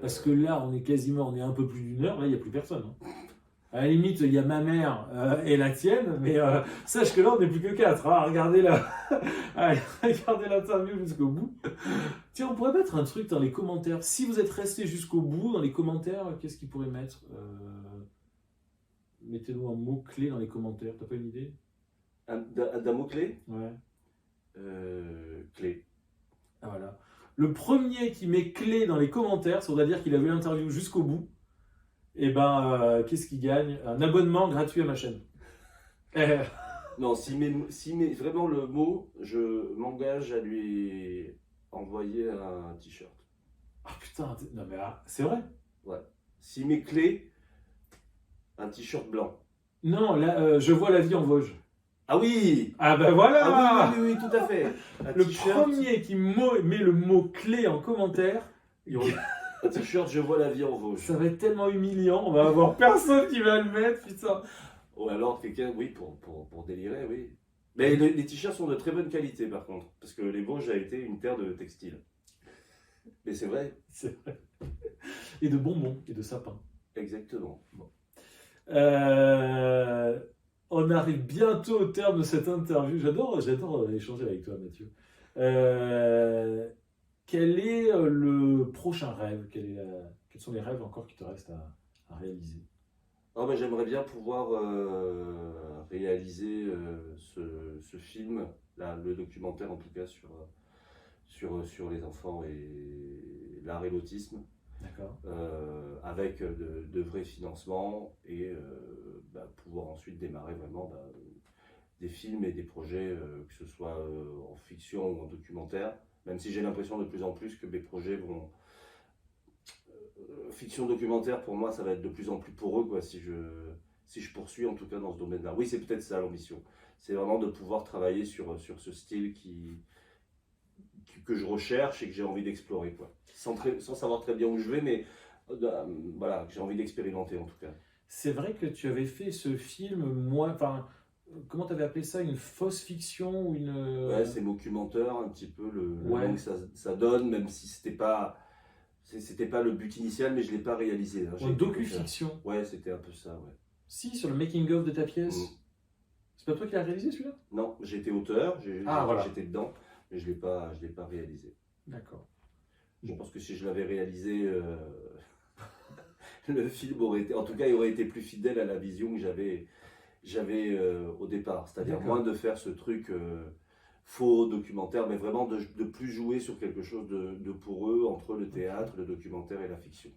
Parce que là, on est un peu plus d'1 heure, là, il n'y a plus personne. Hein. À la limite, il y a ma mère et la tienne, mais sache que là, on n'est plus que 4. Hein. Regardez là. Allez, regardez l'interview jusqu'au bout. Tiens, on pourrait mettre un truc dans les commentaires. Si vous êtes resté jusqu'au bout, dans les commentaires, qu'est-ce qu'il pourrait mettre Mettez-nous un mot-clé dans les commentaires. T'as pas une idée? d'un mot-clé. Ouais. Clé. Ah, voilà. Le premier qui met clé dans les commentaires, ça voudrait dire qu'il a vu l'interview jusqu'au bout. Et ben, qu'est-ce qu'il gagne? Un abonnement gratuit à ma chaîne. Non, s'il met vraiment le mot, je m'engage à lui envoyer un t-shirt. Ah putain, non mais c'est vrai. Ouais. S'il met clé, un t-shirt blanc. Non, là, je vois la vie en Vosges. Ah oui! Ah ben voilà! Ah oui, oui, oui, oui, tout à fait. Un Le t-shirt, premier qui met le mot clé en commentaire, il y aura un t-shirt, je vois la vie en Vosges. ça va être tellement humiliant, on va avoir personne qui va le mettre, putain. Ou alors quelqu'un, oui, pour délirer, oui. Mais les t-shirts sont de très bonne qualité par contre, parce que les Vosges a été une terre de textile. Mais c'est vrai, C'est vrai. Et de bonbons et de sapins. exactement. On arrive bientôt au terme de cette interview. J'adore échanger avec toi, Mathieu. Quel est le prochain rêve? Quels sont les rêves encore qui te restent à réaliser? Ah ben, j'aimerais bien pouvoir réaliser ce film, là, le documentaire en tout cas sur les enfants et l'art et l'autisme, D'accord. avec de vrais financements et pouvoir ensuite démarrer vraiment des films et des projets, que ce soit en fiction ou en documentaire, même si j'ai l'impression de plus en plus que mes projets vont... fiction documentaire, pour moi, ça va être de plus en plus poreux, quoi, si je poursuis en tout cas dans ce domaine-là. Oui, c'est peut-être ça l'ambition. C'est vraiment de pouvoir travailler sur ce style que je recherche et que j'ai envie d'explorer, quoi. Sans savoir très bien où je vais, mais voilà, que j'ai envie d'expérimenter en tout cas. C'est vrai que tu avais fait ce film, comment tu avais appelé ça? Une fausse fiction ou une... Ouais, c'est documentaire, un petit peu le Ouais. nom que ça donne, même si c'était pas le but initial, mais je l'ai pas réalisé. Hein. J'ai Une été docu-fiction. Ouais, c'était un peu ça, ouais. Si, sur le making-of de ta pièce. Mm. C'est pas toi qui l'as réalisé celui-là? Non, j'étais auteur, voilà. j'étais dedans, mais je l'ai pas réalisé. D'accord. Je pense que si je l'avais réalisé, le film aurait été, en tout cas, il aurait été plus fidèle à la vision que j'avais au départ. C'est-à-dire D'accord. moins de faire ce truc faux documentaire, mais vraiment de plus jouer sur quelque chose de poreux entre le théâtre, le documentaire et la fiction.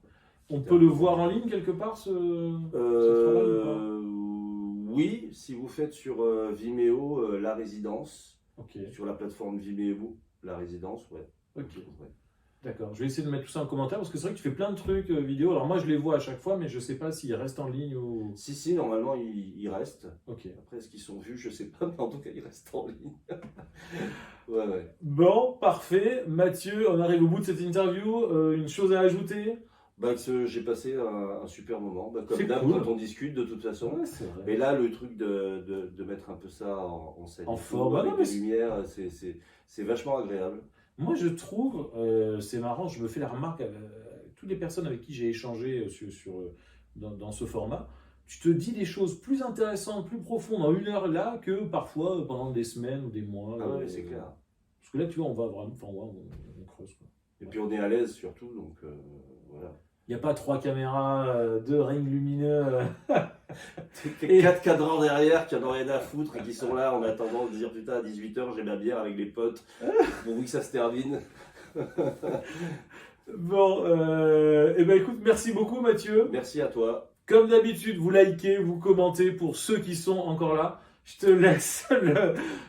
On peut le voir en ligne quelque part, ce travail ou pas? Oui, si vous faites sur Vimeo La Résidence, Ok, sur la plateforme Vimeo La Résidence, ouais. ok. Ouais. D'accord. Je vais essayer de mettre tout ça en commentaire parce que c'est vrai que tu fais plein de trucs vidéo. Alors moi, je les vois à chaque fois, mais je sais pas s'ils restent en ligne ou... Si, normalement, il reste. Ok. Après, est-ce qu'ils sont vus, je sais pas, mais en tout cas, ils restent en ligne. Ouais. Bon, parfait. Mathieu, on arrive au bout de cette interview. Une chose à ajouter? J'ai passé un super moment, comme C'est d'hab cool. quand on discute de toute façon. Ouais, c'est vrai. Mais là, le truc de mettre un peu ça en scène, En et tout, forme. avec Ah non, des lumières, c'est vachement agréable. Moi, je trouve, c'est marrant, je me fais la remarque à toutes les personnes avec qui j'ai échangé dans ce format. Tu te dis des choses plus intéressantes, plus profondes en 1 heure là que parfois pendant des semaines ou des mois. Ah ouais, c'est clair. Parce que là, tu vois, on va vraiment, on creuse, quoi. Et puis on est à l'aise surtout, donc voilà. Il n'y a pas 3 caméras, 2 rings lumineux. Et 4 cadrans derrière qui en ont rien à foutre et qui sont là en attendant de dire putain à 18h j'ai ma bière avec les potes pour que ça se termine. Bon, eh ben écoute, merci beaucoup Mathieu. Merci à toi. Comme d'habitude, vous likez, vous commentez pour ceux qui sont encore là. Je te laisse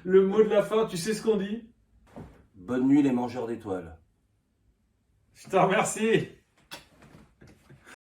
le mot de la fin. Tu sais ce qu'on dit? Bonne nuit les mangeurs d'étoiles. Je te remercie.